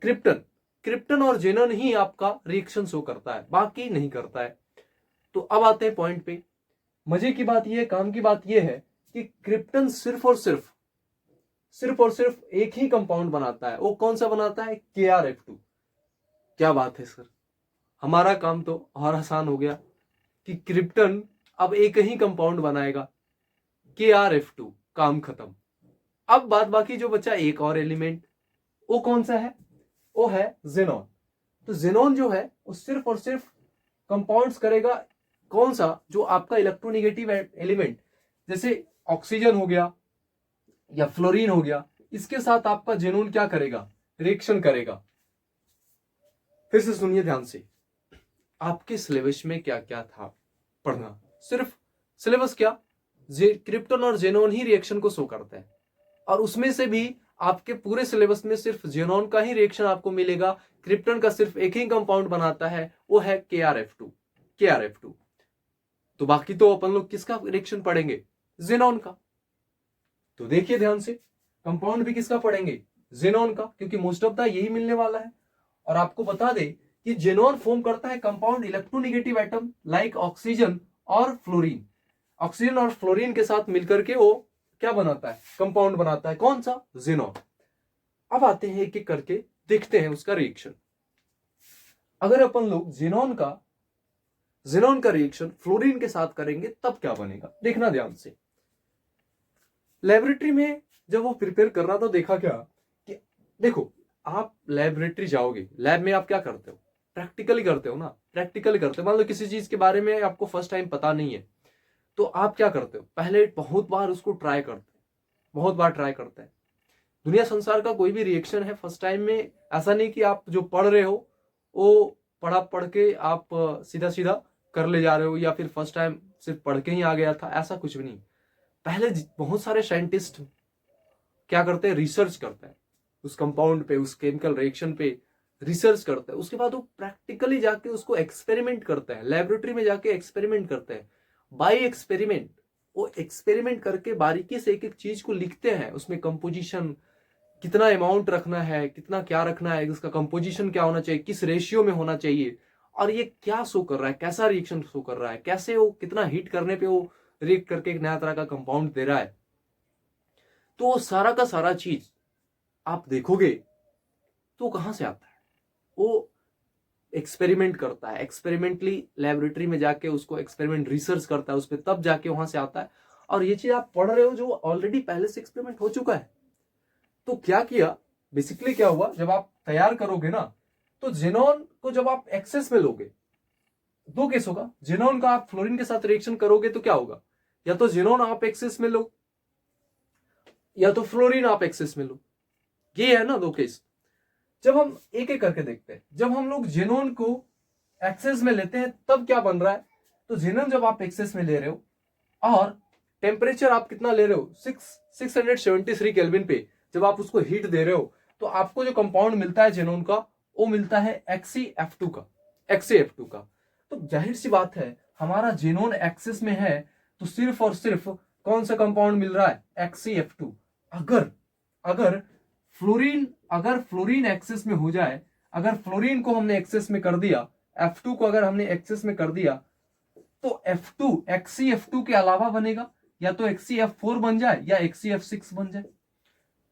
क्रिप्टन और जेनन ही आपका रिएक्शन शो करता है, बाकी नहीं करता है। तो अब आते हैं पॉइंट पे। मजे की बात यह है, काम की बात यह है कि क्रिप्टन सिर्फ और सिर्फ एक ही कंपाउंड बनाता है। वो कौन सा बनाता है, KrF2। क्या बात है सर, हमारा काम तो और आसान हो गया। कि क्रिप्टन अब एक ही कंपाउंड बनाएगा KrF2, काम खत्म। अब बाद बाकी जो बचा एक और एलिमेंट, वो कौन सा है? वो है जेनॉन। तो जेनॉन जो है वो सिर्फ और सिर्फ कंपाउंड्स करेगा कौन सा? जो आपका इलेक्ट्रोनिगेटिव एलिमेंट जैसे ऑक्सीजन हो गया या फ्लोरीन हो गया, इसके साथ आपका जेनॉन क्या करेगा? रिएक्शन करेगा। फिर से सुनिए ध्यान से, आपके सिलेबस में क्या क्या था पढ़ना, सिर्फ सिलेबस क्या, क्रिप्टन और जेनॉन ही रिएक्शन को शो करता है, और उसमें से भी आपके पूरे सिलेबस में सिर्फ जेनॉन का ही रिएक्शन आपको मिलेगा। क्रिप्टन का सिर्फ एक ही कंपाउंड बनाता है, वो है KrF2। तो बाकी तो अपन लोग किसका रिएक्शन पढ़ेंगे? जेनॉन का। तो देखिए ध्यान से, कंपाउंड भी किसका पढ़ेंगे? जेनॉन का, क्योंकि मोस्ट ऑफ द यही मिलने वाला है। और आपको बता दे कि जेनॉन फॉर्म करता है compound electronegative atom like oxygen और फ्लोरीन। ऑक्सीजन और फ्लोरीन के साथ मिलकर के वो क्या बनाता है? कंपाउंड बनाता है। कौन सा? जेनॉन। अब आते हैं एक एक करके देखते हैं उसका रिएक्शन। अगर अपन लोग जेनॉन का रिएक्शन फ्लोरीन के साथ करेंगे तब क्या बनेगा, देखना ध्यान से। लेबोरेटरी में जब वो प्रिपेयर कर रहा था, देखा क्या कि देखो, आप लेबोरेटरी जाओगे, लैब में आप क्या करते हो? प्रैक्टिकली करते हो ना, प्रैक्टिकली करते हो। मान लो किसी चीज के बारे में आपको फर्स्ट टाइम पता नहीं है, तो आप क्या करते हो? पहले बहुत बार उसको ट्राई करते हैं, बहुत बार ट्राई करते हैं। दुनिया संसार का कोई भी रिएक्शन है, फर्स्ट टाइम में ऐसा नहीं कि आप जो पढ़ रहे हो वो पढ़ के आप सीधा सीधा कर ले जा रहे हो, या फिर फर्स्ट टाइम सिर्फ पढ़ के ही आ गया था, ऐसा कुछ भी नहीं। पहले बहुत सारे साइंटिस्ट क्या करते हैं? रिसर्च करते हैं उस कंपाउंड पे, उस केमिकल रिएक्शन पे रिसर्च करते हैं। उसके बाद वो प्रैक्टिकली जाके उसको एक्सपेरिमेंट करते हैं, लेबोरेटरी में जाके एक्सपेरिमेंट करते हैं। बाय एक्सपेरिमेंट, वो एक्सपेरिमेंट करके बारीकी से एक एक चीज को लिखते हैं। उसमें कंपोजिशन, कितना अमाउंट रखना है, कितना क्या रखना है, उसका कंपोजिशन क्या होना चाहिए, किस रेशियो में होना चाहिए, और ये क्या शो कर रहा है, कैसा रिएक्शन शो कर रहा है, कैसे वो कितना हीट करने पे वो रिएक्ट करके एक नया तरह का कंपाउंड दे रहा है। तो वो सारा का सारा चीज आप देखोगे तो कहां से आता है? वो एक्सपेरिमेंट करता है, एक्सपेरिमेंटली लेबोरेटरी में जाके उसको एक्सपेरिमेंट रिसर्च करता है उस पर, तब जाके वहां से आता है। और ये चीज आप पढ़ रहे हो जो ऑलरेडी पहले से एक्सपेरिमेंट हो चुका है। तो क्या किया, बेसिकली क्या हुआ, जब आप तैयार करोगे ना, तो जेनॉन को जब आप एक्सेस में लोगे, दो केस होगा। जेनॉन का आप फ्लोरीन के साथ रिएक्शन करोगे तो क्या होगा? या तो जेनॉन आप एक्सेस में लो, या तो फ्लोरीन आप एक्सेस में लो। ये है ना दो केस। जब हम एक एक करके देखते हैं, जब हम लोग जेनॉन को एक्सेस में लेते हैं तब क्या बन रहा है? तो जेनॉन जब आप एक्सेस में ले रहे हो और टेम्परेचर आप कितना ले रहे हो, 673 केल्विन पे, जब आप उसको हीट दे रहे हो, तो आपको जो कंपाउंड मिलता है जेनॉन का, वो मिलता है XeF2 का। तो जाहिर सी बात है, हमारा जेनॉन एक्सेस में है, तो सिर्फ और सिर्फ कौन सा कंपाउंड मिल रहा है? XeF2। अगर फ्लोरीन एक्सेस में हो जाए, अगर फ्लोरीन को हमने एक्सेस में कर दिया, F2 को अगर हमने एक्सेस में कर दिया, तो F2 XeF2 के अलावा बनेगा, या तो XeF4 बन जाए या XeF6 बन जाए।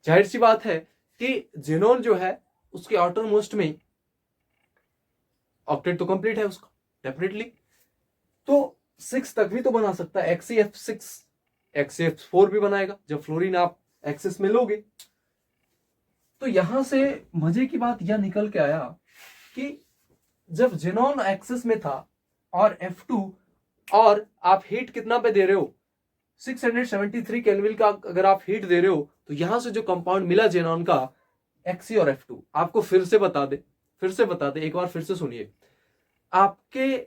जाहिर सी बात है कि जेनॉन जो है उसके आउटर मोस्ट में ऑक्टेट तो कंप्लीट है उसका, डेफिनेटली, तो 6 तक भी तो बना सकता है। XeF6, XeF4 भी बनाएगा जब फ्लोरीन आप एक्सेस में लोगे। तो यहां से मजे की बात यह निकल के आया कि जब जेनॉन एक्सेस में था और F2, और आप हीट कितना पे दे रहे हो, 673 केल्विन का अगर आप हीट दे रहे हो, तो यहां से जो कंपाउंड मिला जेनॉन का, Xe और F2, आपको फिर से बता दे, एक बार फिर से सुनिए। आपके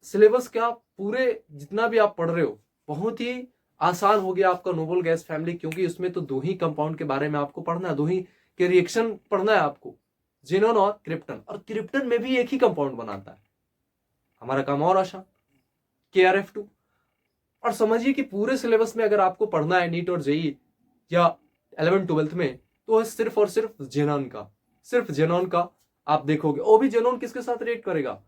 सिलेबस का पूरे जितना भी आप पढ़ रहे हो, बहुत ही आसान हो गया आपका नोबल गैस फैमिली, क्योंकि उसमें तो दो ही कंपाउंड के बारे में आपको पढ़ना है, दो ही के रिएक्शन पढ़ना है आपको, जेनॉन और क्रिप्टन। और क्रिप्टन में भी एक ही कंपाउंड बनाता है। हमारा काम और आसान, KrF2। और समझिए कि पूरे सिलेबस में अगर आपको पढ़ना है नीट और जेई या 11th-12th में, तो सिर्फ और सिर्फ जेनॉन का आप देखोगे। वो भी जेनॉन किसके साथ रिएक्ट करेगा?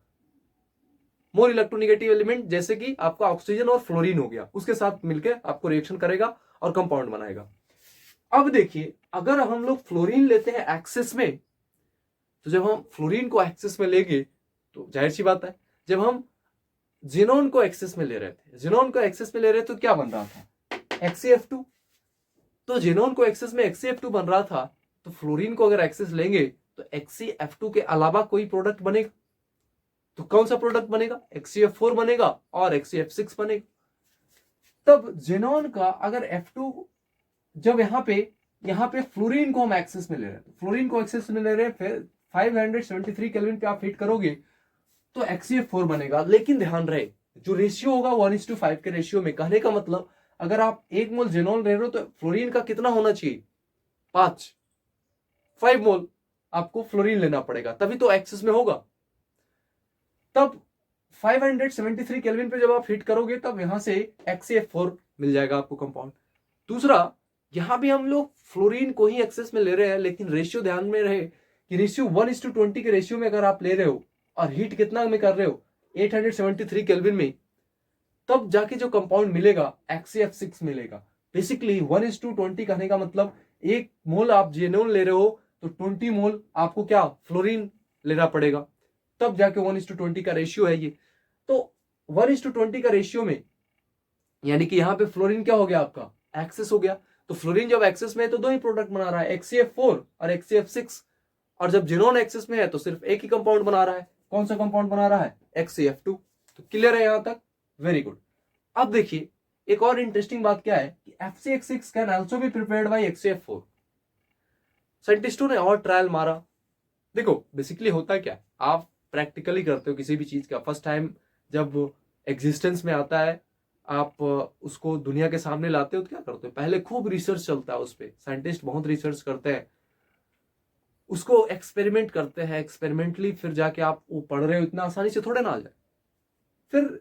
मोर इलेक्ट्रोनिगेटिव एलिमेंट, जैसे कि आपका ऑक्सीजन और फ्लोरीन हो गया, उसके साथ मिलकर आपको रिएक्शन करेगा और कंपाउंड बनाएगा। अब देखिए, अगर हम लोग फ्लोरीन लेते हैं एक्सेस में, तो जब हम फ्लोरीन को एक्सेस में लेंगे, तो जाहिर सी बात है, जब हम जिनोन को एक्सेस में ले रहे थे, जिनोन को एक्सेस में ले रहे तो क्या बन रहा था, XeF2। तो जिनोन को एक्सेस में XeF2 बन रहा था, तो फ्लोरीन को अगर एक्सेस लेंगे तो XeF2 के अलावा कोई प्रोडक्ट बनेगा, तो कौन सा प्रोडक्ट बनेगा, XeF4 बनेगा और XeF6 बनेगा। तब जिनोन का अगर F2, जब यहां पे फ्लोरीन को हम एक्सेस में ले रहे हैं, फ्लोरीन को एक्सेस में ले रहे हैं, फिर 573 केल्विन पे आप हीट करोगे तो XeF4 बनेगा। लेकिन ध्यान रहे जो रेशियो होगा 1:5 के रेशियो में। कहने का मतलब अगर आप 1 मोल जिनोन ले रहे हो तो फ्लोरीन का कितना होना चाहिए, 5 मोल आपको फ्लोरीन लेना पड़ेगा, तभी तो एक्सेस में होगा। तब 573 केल्विन पे जब आप हीट करोगे तब यहां से XeF4 मिल जाएगा आपको कंपाउंड। दूसरा, यहां भी हम लोग फ्लोरीन को ही एक्सेस में ले रहे हैं, लेकिन रेशियो ध्यान में रहे कि रेशियो 1:20 के रेशियो में अगर आप ले रहे हो और हीट कितना में कर रहे हो, 873 केल्विन में, तब जाके जो कंपाउंड मिलेगा XeF6 मिलेगा। बेसिकली 1:20 कहने का मतलब 1 मोल आप जिनोन ले रहे हो तो 20 मोल आपको क्या, फ्लोरीन लेना पड़ेगा, तब जाके 1:20 का रेशियो है ये। तो 1:20 का रेशियो में यानी कि यहां पे फ्लोरीन क्या हो गया, आपका एक्सेस हो गया। तो फ्लोरीन जब एक्सेस में है तो दो ही प्रोडक्ट बना रहा है, XeF4 और XeF6। और जब जिनोन एक्सेस में है तो सिर्फ एक ही कंपाउंड बना रहा है। कौन सा कंपाउंड बना रहा है, XeF2। तो क्लियर है यहां तक, वेरी गुड। अब देखिए एक और इंटरेस्टिंग बात क्या है कि FCX6 can also be prepared by XeF4। साइंटिस्टों ने और ट्रायल मारा। देखो बेसिकली होता क्या है, आप प्रैक्टिकली करते हो किसी भी चीज का, फर्स्ट टाइम जब एग्जिस्टेंस में आता है आप उसको दुनिया के सामने लाते हो तो क्या करते हो, पहले खूब रिसर्च चलता है उस पर, साइंटिस्ट बहुत रिसर्च करते हैं, उसको एक्सपेरिमेंट करते हैं, एक्सपेरिमेंटली फिर जाके आप वो पढ़ रहे हो, इतना आसानी से थोड़े ना आ जाए। फिर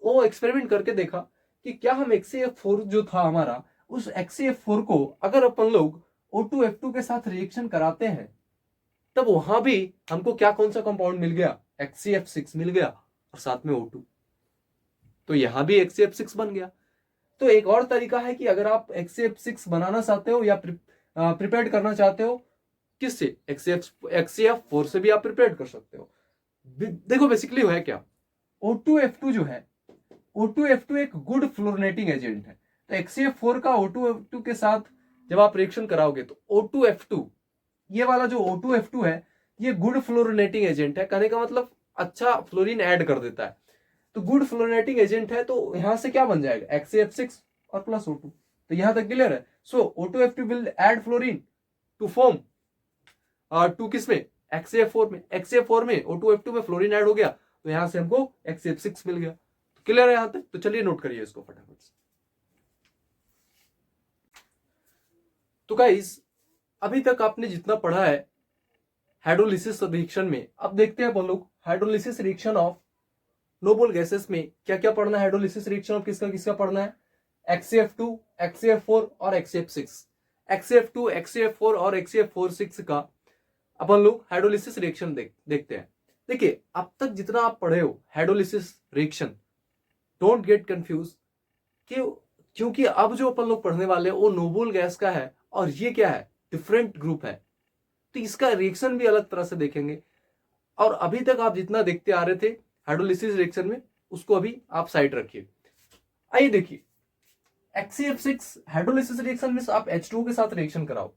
वो एक्सपेरिमेंट करके देखा कि क्या हम XeF4 जो था हमारा, उस XeF4 को अगर अपन लोग O2F2 के साथ रिएक्शन कराते हैं तब वहां भी हमको क्या, कौन सा कंपाउंड मिल गया, XeF6 मिल गया और साथ में O2, तो यहां भी XeF6 बन गया। तो एक और तरीका है कि अगर आप XeF6 बनाना चाहते हो या प्रिपेयर करना चाहते हो, किससे, XeF4 से भी आप प्रिपेयर कर सकते हो। देखो बेसिकली है क्या, O2F2 जो है, O2F2 एक गुड फ्लोरिनेटिंग एजेंट है। तो XeF4 का O2F2 के साथ जब आप रिएक्शन कराओगे तो O2F2, ये वाला जो O2F2 है ये गुड फ्लोरिनेटिंग एजेंट है। कहने का मतलब अच्छा फ्लोरीन ऐड कर देता है, तो गुड फ्लोरिनेटिंग एजेंट है। तो यहां से क्या बन जाएगा, XeF6 और प्लस O2। तो यहां तक क्लियर है। So O2F2 will add fluorine to form to किसमें, XeF4 में। XeF4 में O2F2 में फ्लोरीन ऐड हो गया तो यहां से हमको XeF6 मिल गया। तो क्लियर है यहां तक, तो चलिए नोट करिए इसको फटाफट से। तो गाइस अभी तक आपने जितना पढ़ा है हाइड्रोलिसिस रिएक्शन में, अब देखते हैं अपन लोग hydrolysis reaction of noble gases में क्या क्या पढ़ना है। हाइड्रोलिसिस रिएक्शन ऑफ किसका किसका पढ़ना है, XeF2, XeF4 और XeF6। XeF2, XeF4 और XeF6 का अपन लोग हाइड्रोलिसिस रिएक्शन देखते हैं। देखिए अब तक जितना आप पढ़े हो hydrolysis reaction, don't get confuse, क्योंकि अब जो अपन लोग पढ़ने वाले हैं वो नोबल गैस का है और ये क्या है, डिफरेंट ग्रुप है, तो इसका रिएक्शन भी अलग तरह से देखेंगे। और अभी तक आप जितना देखते आ रहे थे हाइड्रोलिसिस रिएक्शन में, उसको अभी आप साइड रखिए। आइए देखिए XeF6 हाइड्रोलिसिस रिएक्शन में आप H2O के साथ रिएक्शन कराओ,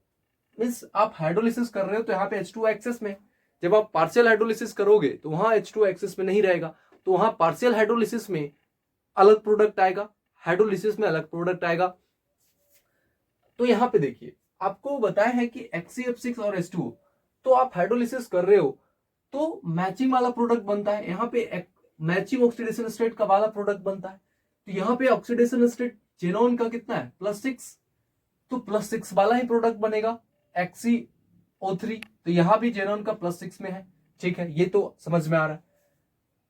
मीन्स आप हाइड्रोलिसिस कर रहे हो तो यहाँ पे H2O एक्सेस में। जब आप पार्शियल हाइड्रोलिसिस करोगे तो वहां H2O एक्सेस में नहीं रहेगा, तो वहां पार्शियल हाइड्रोलिसिस में अलग प्रोडक्ट आएगा, हाइड्रोलिसिस में अलग प्रोडक्ट आएगा। तो यहां पे देखिए आपको बताया है कि XeF6 और H2O, तो आप हाइड्रोलिसिस कर रहे हो तो मैचिंग वाला प्रोडक्ट बनता है। यहाँ पे मैचिंग ऑक्सीडेशन स्टेट का वाला प्रोडक्ट बनता है। तो यहाँ पे ऑक्सीडेशन स्टेट जेनोन का कितना है, +6, तो +6 वाला ही प्रोडक्ट बनेगा XeO3। तो यहां भी जेनोन का +6 में है, ठीक है, ये तो समझ में आ रहा है।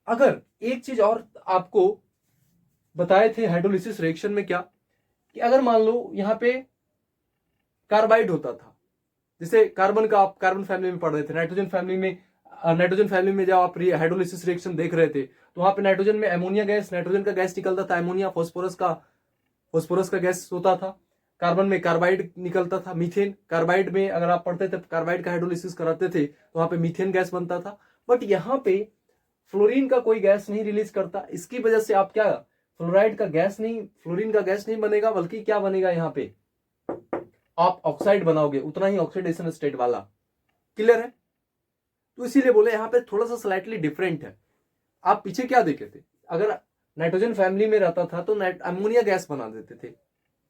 अगर एक चीज और आपको बताए थे हाइड्रोलिसिस रिएक्शन में, क्या कि अगर मान लो यहाँ पे कार्बाइड होता था, जैसे कार्बन का आप कार्बन फैमिली में पढ़ रहे थे, नाइट्रोजन फैमिली में जब आप हाइड्रोलिसिस रिएक्शन देख रहे थे तो वहां पे नाइट्रोजन में अमोनिया गैस, नाइट्रोजन का गैस निकलता था, अमोनिया फास्फोरस का गैस होता था। कार्बन में कार्बाइड निकलता था, मीथेन। कार्बाइड में अगर आप पढ़ते थे, कार्बाइड का हाइड्रोलिसिस कराते थे तो वहां पे मीथेन गैस बनता था। बट यहाँ पे फ्लोरीन का कोई गैस नहीं रिलीज करता, इसकी वजह से आप क्या, फ्लोराइड का गैस नहीं, फ्लोरीन का गैस नहीं बनेगा, बल्कि क्या बनेगा यहाँ पे, आप ऑक्साइड बनाओगे, उतना ही ऑक्सीडेशन स्टेट वाला। क्लियर है? तो इसीलिए बोले यहाँ पे थोड़ा सा स्लाइटली डिफरेंट है। आप पीछे क्या देखे थे, अगर नाइट्रोजन फैमिली में रहता था तो अमोनिया गैस बना देते थे,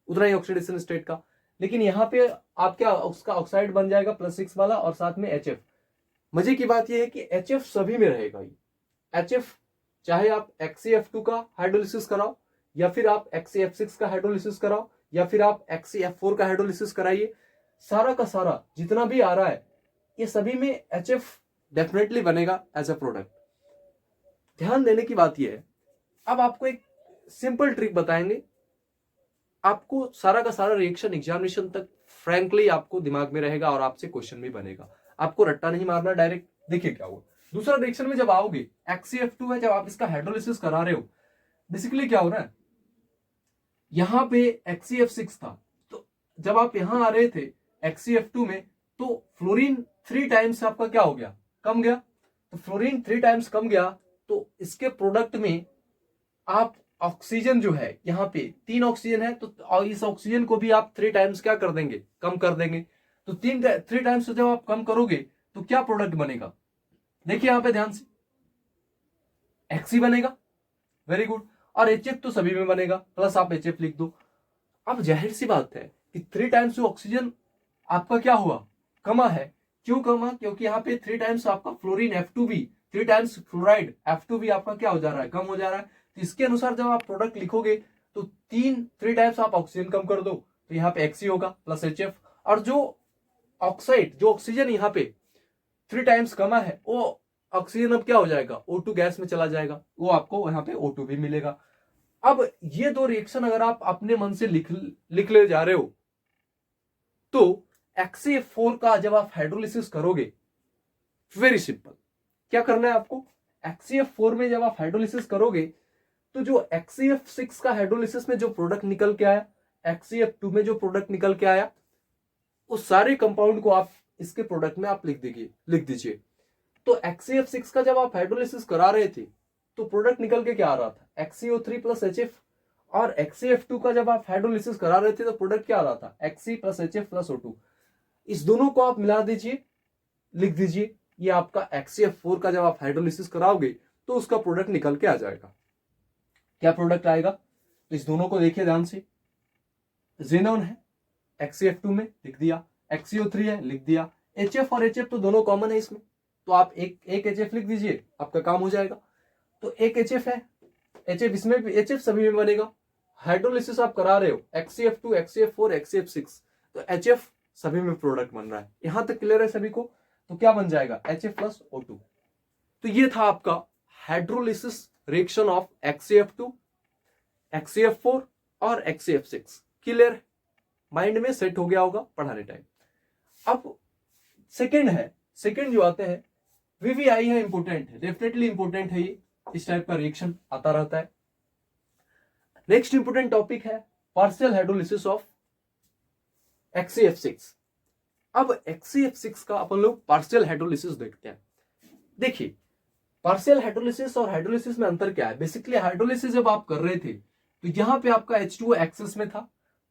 उतना ही ऑक्सीडेशन स्टेट का। लेकिन यहाँ पे आप क्या, उसका ऑक्साइड बन जाएगा +6 वाला, और साथ में HF। मजे की बात यह है कि HF सभी में रहेगा ही। HF चाहे आप XeF2 का हाइड्रोलिसिस कराओ, या फिर आप XeF6 का हाइड्रोलिसिस कराओ, या फिर आप XeF4 का हाइड्रोलिसिस कराइए, सारा का सारा जितना भी आ रहा है ये सभी में HF डेफिनेटली बनेगा एज अ प्रोडक्ट। ध्यान देने की बात यह है, अब आपको एक सिंपल ट्रिक बताएंगे, आपको सारा का सारा रिएक्शन एग्जामिनेशन तक फ्रैंकली आपको दिमाग में रहेगा और आपसे क्वेश्चन भी बनेगा, आपको रट्टा नहीं मारना डायरेक्ट। देखिए क्या हुआ, दूसरा रिएक्शन में जब आओगे, XeF2 है, जब आप इसका हाइड्रोलिसिस करा रहे हो, बेसिकली क्या हो रहा है, यहां पे XeF6 था, तो जब आप यहां आ रहे थे XeF2 में, तो फ्लोरीन 3 टाइम्स आपका क्या हो गया, कम गया। तो फ्लोरीन 3 टाइम्स कम गया, तो इसके प्रोडक्ट में आप ऑक्सीजन जो है, यहाँ पे 3 ऑक्सीजन है, तो इस ऑक्सीजन को भी आप 3 टाइम्स क्या कर देंगे, कम कर देंगे। तो 3 टाइम्स जब आप कम करोगे तो क्या प्रोडक्ट बनेगा, देखिए यहां पे ध्यान से, एक्सी बनेगा, वेरी गुड। और HF तो सभी में बनेगा, प्लस आप HF लिख दो। अब जाहिर सी बात है कि 3 टाइम्स ऑक्सीजन आपका क्या हुआ, कमा है। क्यों कमा, क्योंकि यहाँ पे 3 टाइम्स आपका फ्लोरीन F2 भी, 3 टाइम्स फ्लोराइड F2 भी आपका क्या हो जा रहा है, कम हो जा रहा है। तो इसके अनुसार जब आप प्रोडक्ट लिखोगे तो 3 टाइम्स आप ऑक्सीजन कम कर दो, तो यहाँ पे Xe होगा प्लस HF, और जो ऑक्साइड, जो ऑक्सीजन यहाँ पे 3 टाइम्स कमा है, वो ऑक्सीजन अब क्या हो जाएगा, O2 गैस में चला जाएगा, वो आपको यहाँ पे O2 भी मिलेगा। अब ये दो रिएक्शन अगर आप अपने मन से लिख ले जा रहे हो, तो XeF4 का जब आप हाइड्रोलिसिस करोगे, वेरी सिंपल, क्या करना है आपको, XeF4 में जब आप हाइड्रोलिसिस करोगे, तो जो XeF6 का हाइड्रोलिसिस में जो प्रोडक्ट निकल के आया, XeF2 में जो प्रोडक्ट निकल के आया, उस सारे कंपाउंड को आप इसके प्रोडक्ट में आप लिख दीजिए। तो XeF6 का जब आप हाइड्रोलिसिस करा रहे थे, तो प्रोडक्ट निकल के क्या आ रहा था, XeO3 प्लस HF। और XeF2 का जब आप हाइड्रोलिसिस करा रहे थे, तो प्रोडक्ट क्या आ रहा था, Xe plus HF plus O2। इस दोनों को आप मिला दीजिए, लिख दीजिए, ये आपका XeF4 का जब आप हाइड्रोलिसिस कराओगे तो उसका प्रोडक्ट निकल के आ जाएगा। क्या प्रोडक्ट आएगा, तो इस दोनों को देखिए ध्यान से, जेनॉन है XeF2 में, लिख दिया, XeO3 है, लिख दिया, HF और HF तो दोनों कॉमन है इसमें, तो आप एक HF लिख दीजिए, आपका काम हो जाएगा। तो एक HF है, HF इसमें भी, HF सभी में बनेगा। हाइड्रोलिसिस आप करा रहे हो XeF2, XeF4, XeF6, तो HF सभी में प्रोडक्ट बन रहा है। यहां तक क्लियर है सभी को? तो क्या बन जाएगा, HF प्लस O2। तो ये था आपका hydrolysis reaction of XeF2, XeF4 और XeF6। क्लियर, माइंड में सेट हो गया होगा पढ़ाने टाइम। अब सेकंड है, सेकंड जो आते हैं VVI है, इंपोर्टेंट है, डेफिनेटली इंपोर्टेंट है, ये इस टाइप का रिएक्शन आता रहता है। नेक्स्ट इंपोर्टेंट टॉपिक है पार्शियल हाइड्रोलिसिस ऑफ XeF6। अब XeF6 का अपन लोग पार्शियल हाइड्रोलिसिस देखते हैं। देखिए पार्शियल हाइड्रोलिसिस और हाइड्रोलिसिस में अंतर क्या है। बेसिकली हाइड्रोलिसिस जब आप कर रहे थे तो यहां पे आपका H2O एक्सेस में था,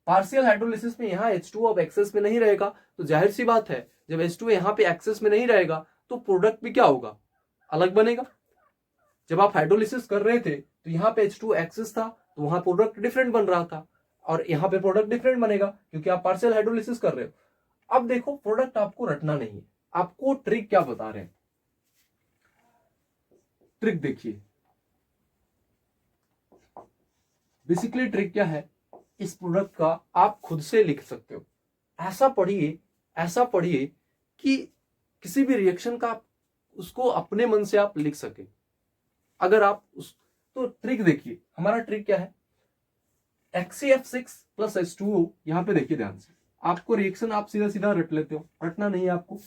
पार्शियल हाइड्रोलिसिस में यहां H2O अब एक्सेस में नहीं रहेगा। तो जाहिर सी बात है जब H2O यहां पे एक्सेस में नहीं रहेगा तो प्रोडक्ट भी क्या होगा, अलग बनेगा। जब आप हाइड्रोलिसिस कर रहे थे तो यहाँ पे H2O एक्सेस था, तो वहां प्रोडक्ट डिफरेंट बन रहा था, और यहाँ पे प्रोडक्ट डिफरेंट बनेगा क्योंकि आप पार्शियल हाइड्रोलिसिस कर रहे हो। अब देखो प्रोडक्ट आपको रटना नहीं है, आपको ट्रिक क्या बता रहे हैं, ट्रिक देखिए। बेसिकली ट्रिक क्या है, इस प्रोडक्ट का आप खुद से लिख सकते हो। ऐसा पढ़िए, ऐसा पढ़िए कि किसी भी रिएक्शन का आप उसको अपने मन से आप लिख सके। अगर आप तो ट्रिक देखिए, हमारा ट्रिक क्या है, XeF6 प्लस H2O, यहां पे देखिए ध्यान से, आपको रिएक्शन आप सीधा सीधा रट लेते हो, रटना नहीं है आपको।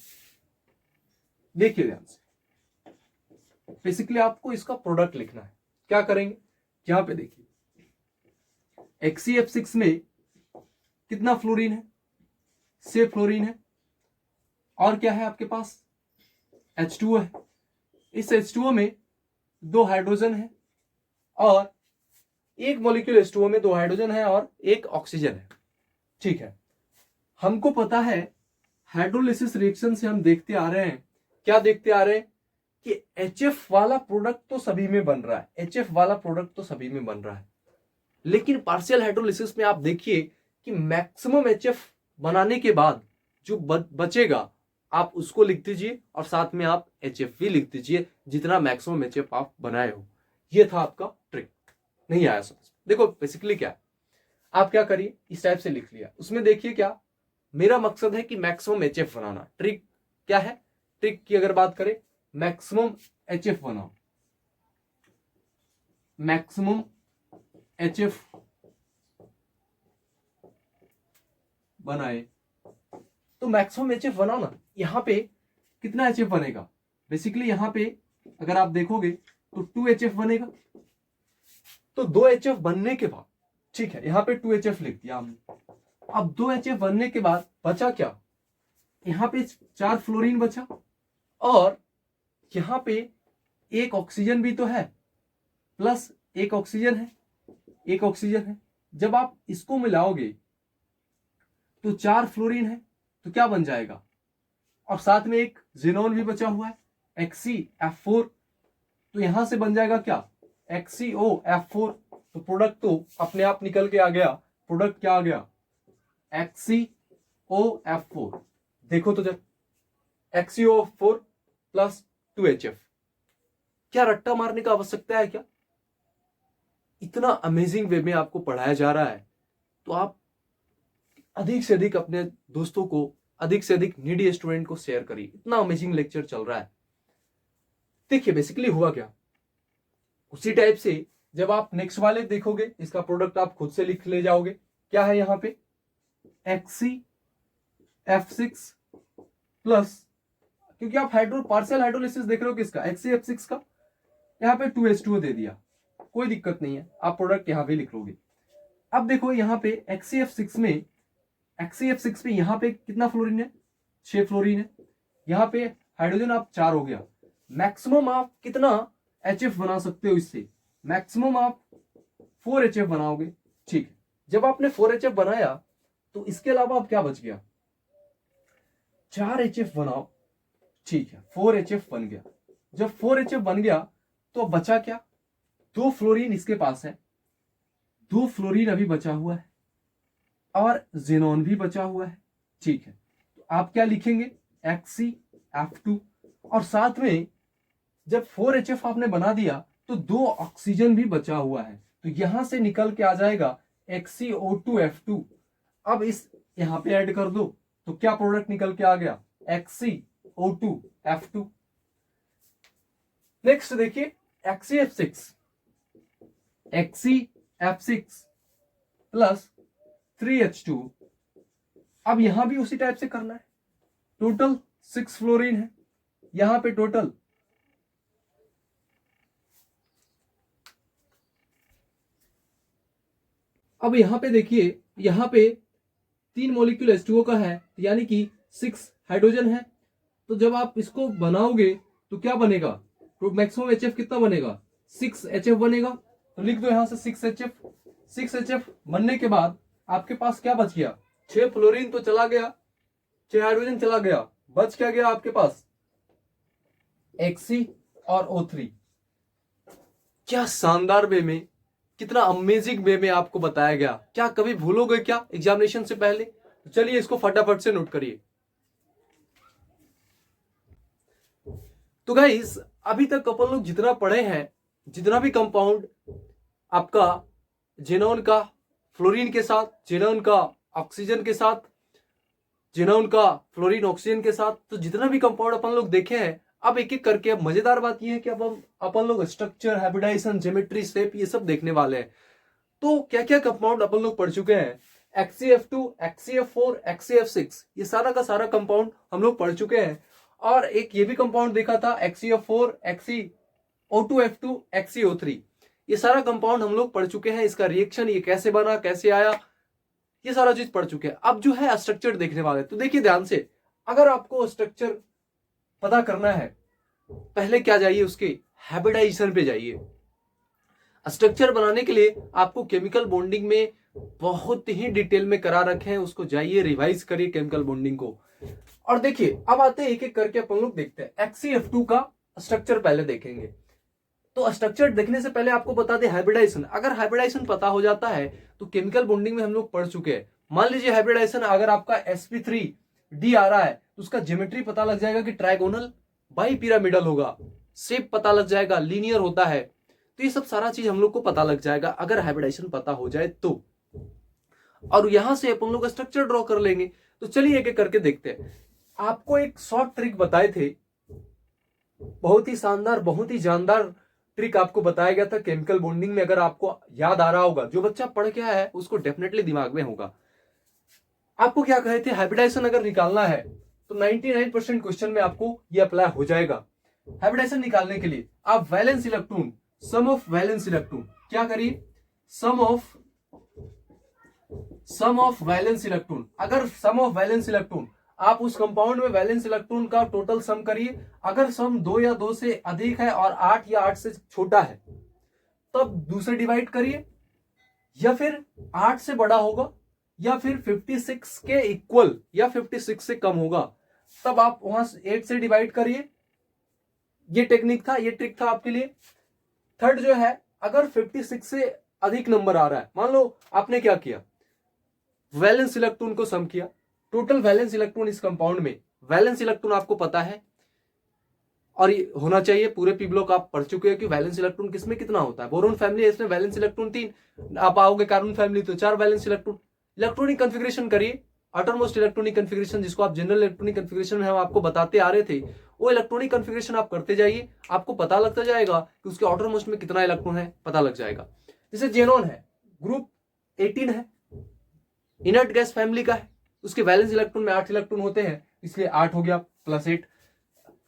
देखिए ध्यान से, बेसिकली आपको इसका प्रोडक्ट लिखना है। क्या करेंगे, यहां पे देखिए XeF6 में कितना फ्लोरीन है, 6 फ्लोरीन है, और क्या है आपके पास H2O है। इस H2O में 2 हाइड्रोजन है और एक मॉलिक्यूल H2O में 2 हाइड्रोजन है और एक ऑक्सीजन है। ठीक है, हमको पता है हाइड्रोलिसिस रिएक्शन से हम देखते आ रहे हैं, क्या देखते आ रहे हैं कि HF वाला प्रोडक्ट तो सभी में बन रहा है, HF वाला प्रोडक्ट तो सभी में बन रहा है, लेकिन पार्शियल हाइड्रोलिसिस में आप देखिए कि मैक्सिमम HF बनाने के बाद जो बचेगा आप उसको लिख दीजिए और साथ में आप HF भी लिख दीजिए, जितना मैक्सिमम HF आप बनाए हो। ये था आपका ट्रिक। नहीं आया समझ? देखो बेसिकली क्या है, आप क्या करिए, इस टाइप से लिख लिया, उसमें देखिए क्या मेरा मकसद है कि मैक्सिमम HF बनाना। ट्रिक क्या है, ट्रिक की अगर बात करें, मैक्सिमम HF बनाओ, मैक्सिमम HF बनाए, तो मैक्सिमम HF बनाओ ना। यहां पे कितना HF बनेगा, बेसिकली यहां पे अगर आप देखोगे तो 2 HF बनेगा। तो 2 HF बनने के बाद, ठीक है, यहां पे 2 HF लिख दिया हमने। अब 2 HF बनने के बाद बचा क्या, यहां पे 4 फ्लोरीन बचा और यहां पे एक ऑक्सीजन भी तो है, प्लस एक ऑक्सीजन है, एक ऑक्सीजन है। जब आप इसको मिलाओगे तो 4 फ्लोरीन है, तो क्या बन जाएगा, और साथ में एक जेनॉन भी बचा हुआ है, XCF4, तो यहां से बन जाएगा क्या, XCOF4। तो प्रोडक्ट तो अपने आप निकल के आ गया, प्रोडक्ट क्या आ गया, XCOF4। देखो तो जब XCOF4 प्लस 2HF, क्या रट्टा मारने का आवश्यकता है क्या, इतना अमेजिंग वे में आपको पढ़ाया जा रहा है, तो आप अधिक से अधिक अपने दोस्तों को, अधिक से अधिक नीडी स्टूडेंट को शेयर करिए। इतना अमेजिंग लेक्चर चल रहा है। देखिए बेसिकली हुआ क्या, उसी टाइप से जब आप नेक्स्ट वाले देखोगे, इसका प्रोडक्ट आप खुद से लिख ले जाओगे। क्या है यहाँ पे, XCF6 प्लस, क्योंकि आप पार्शियल हाइड्रोलिसिस देख रहे हो किसका, XCF6 का, यहाँ पे 2H2O दे दिया, कोई दिक्कत नहीं है, आप प्रोडक्ट यहाँ पे लिख लोगे। अब देखो यहाँ पे XCF6 में यहाँ पे कितना फ्लोरीन है, 6 फ्लोरीन है, यहाँ पे हाइड्रोजन आप 4 हो गया। मैक्सिमम आप कितना HF बना सकते हो इससे, मैक्सिमम आप 4 HF बनाओगे। ठीक है, जब आपने 4 HF बनाया तो इसके अलावा अब क्या बच गया, 4 HF बनाओ। ठीक है, 4 HF बन गया। जब 4 HF बन गया तो बचा क्या, 2 फ्लोरीन इसके पास है, 2 फ्लोरीन अभी बचा हुआ है और जेनॉन भी बचा हुआ है। ठीक है, तो आप क्या लिखेंगे, XCF2, और साथ में जब 4 HF आपने बना दिया तो 2 ऑक्सीजन भी बचा हुआ है, तो यहां से निकल के आ जाएगा XCO2F2। अब इस यहां पे ऐड कर दो तो क्या प्रोडक्ट निकल के आ गया, XCO2F2। नेक्स्ट देखिए XCF6 प्लस 3H2। अब यहां भी उसी टाइप से करना है, टोटल 6 फ्लोरीन है, यहां पे टोटल अब यहां पे देखिए, यहां पे 3 मॉलिक्यूल H2O का है, यानी कि 6 हाइड्रोजन है। तो जब आप इसको बनाओगे तो क्या बनेगा, तो मैक्सिमम HF कितना बनेगा, 6 HF बनेगा। तो लिख दो यहां से 6 HF। 6 HF बनने के बाद आपके पास क्या बच गया, 6 फ्लोरीन तो चला गया, 6 हाइड्रोजन चला गया, बच क्या गया आपके पास, Xc और O3। क्या शानदार वे में, कितना अमेजिंग वे में आपको बताया गया, क्या कभी भूलोगे क्या एग्जामिनेशन से पहले। तो चलिए इसको फटाफट से नोट करिए। तो गाइस अभी तक अपन लोग जितना पढ़े हैं, जितना भी कंपाउंड आपका जेनॉन का फ्लोरीन के साथ, जेनॉन का ऑक्सीजन के साथ, जेनॉन का फ्लोरीन ऑक्सीजन के साथ, तो जितना भी कंपाउंड अपन लोग देखे हैं, अब एक एक करके, अब मजेदार बात यह है कि अब हम अपन लोग स्ट्रक्चर, हाइब्रिडाइजेशन, ज्योमेट्री, शेप, ये सब देखने वाले हैं। तो क्या क्या कंपाउंड अपन लोग पढ़ चुके हैं, XCF2, XCF4, XCF6, ये सारा का सारा कंपाउंड हम लोग पढ़ चुके हैं। और एक ये भी कंपाउंड देखा था XCF4, XCO2F2, XCO3, ये सारा कंपाउंड हम लोग पढ़ चुके हैं। इसका रिएक्शन ये कैसे बना, कैसे आया, ये सारा चीज पढ़ चुके हैं। अब जो है स्ट्रक्चर देखने वाले, तो देखिए ध्यान से, अगर आपको स्ट्रक्चर पता करना है, पहले क्या चाहिए, उसके हाइब्रिडाइजेशन पे जाइए। स्ट्रक्चर बनाने के लिए आपको केमिकल बॉन्डिंग में बहुत ही डिटेल में करा रखे हैं, उसको जाइए रिवाइज करिए केमिकल बॉन्डिंग को। और देखिए अब आते हैं एक एक करके अपन लोग देखते हैं। HCF2 का स्ट्रक्चर पहले देखेंगे। तो स्ट्रक्चर देखने से पहले आपको बता दें हाइब्रिडाइजेशन, अगर हाइब्रिडाइजेशन पता हो जाता है तो केमिकल बॉन्डिंग में हम लोग पढ़ चुके हैं। मान लीजिए हाइब्रिडाइजेशन अगर आपका sp3d आ रहा है तो उसका ज्योमेट्री पता लग जाएगा कि ट्राइगोनल बाई पिरामिडल होगा, शेप पता लग जाएगा, लीनियर होता है। तो ये सब सारा चीज हम लोग को पता लग जाएगा अगर हाइब्रिडाइजेशन पता हो जाए तो। और यहां से अपन लोग स्ट्रक्चर ड्रॉ कर लेंगे। तो चलिए एक एक करके देखते हैं। आपको एक शॉर्ट ट्रिक बताए थे, बहुत ही शानदार बहुत ही जानदार ट्रिक आपको बताया गया था केमिकल बॉन्डिंग में। अगर आपको याद आ रहा होगा, जो बच्चा पढ़ के आया है उसको डेफिनेटली दिमाग में होगा। आपको क्या कहे थे, हाइब्रिडाइजेशन अगर निकालना है तो 99% क्वेश्चन में आपको ये अप्लाई हो जाएगा। हाइब्रिडाइजेशन निकालने के लिए आप valence electron, sum of valence electron क्या करिए, सम ऑफ वैलेंस इलेक्ट्रॉन। अगर सम ऑफ वैलेंस इलेक्ट्रॉन, आप उस कंपाउंड में वैलेंस इलेक्ट्रॉन का टोटल सम करिए। अगर सम 2 या 2 से अधिक है और 8 या 8 से छोटा है तब 2 से डिवाइड करिए, या फिर 8 से बड़ा होगा या फिर 56 के इक्वल या 56 से कम होगा तब आप वहां 8 से डिवाइड करिए। ये टेक्निक था, ये ट्रिक था आपके लिए। थर्ड जो है, अगर 56 से अधिक नंबर आ रहा है, मान लो आपने क्या किया, वैलेंस इलेक्ट्रॉन को सम किया। टोटल वैलेंस इलेक्ट्रॉन इस कंपाउंड में, वैलेंस इलेक्ट्रॉन आपको पता है और ये होना चाहिए, पूरे पी ब्लॉक आप पढ़ चुके हैं कि वैलेंस इलेक्ट्रॉन किसमें कितना होता है। बोरोन फैमिली है, इसमें वैलेंस इलेक्ट्रॉन 3। आप आओगे कार्बन फैमिली तो 4 वैलेंस इलेक्ट्रॉन। इलेक्ट्रॉनिक कन्फिग्रेशन करिए, आउटरमोस्ट इलेक्ट्रॉनिक कन्फिग्रेशन, जिसको आप जनरल इलेक्ट्रॉनिक कन्फिग्रेशन में हम आपको बताते आ रहे थे, वो इलेक्ट्रॉनिक कन्फिग्रेशन आप करते जाइए, आपको पता लगता जाएगा कि उसके आउटरमोस्ट में कितना इलेक्ट्रॉन है, पता लग जाएगा। जैसे जेनॉन है, ग्रुप 18 है, इनर्ट गैस फैमिली का है, उसके वैलेंस इलेक्ट्रॉन में 8 इलेक्ट्रॉन होते हैं, इसलिए 8 हो गया प्लस 8।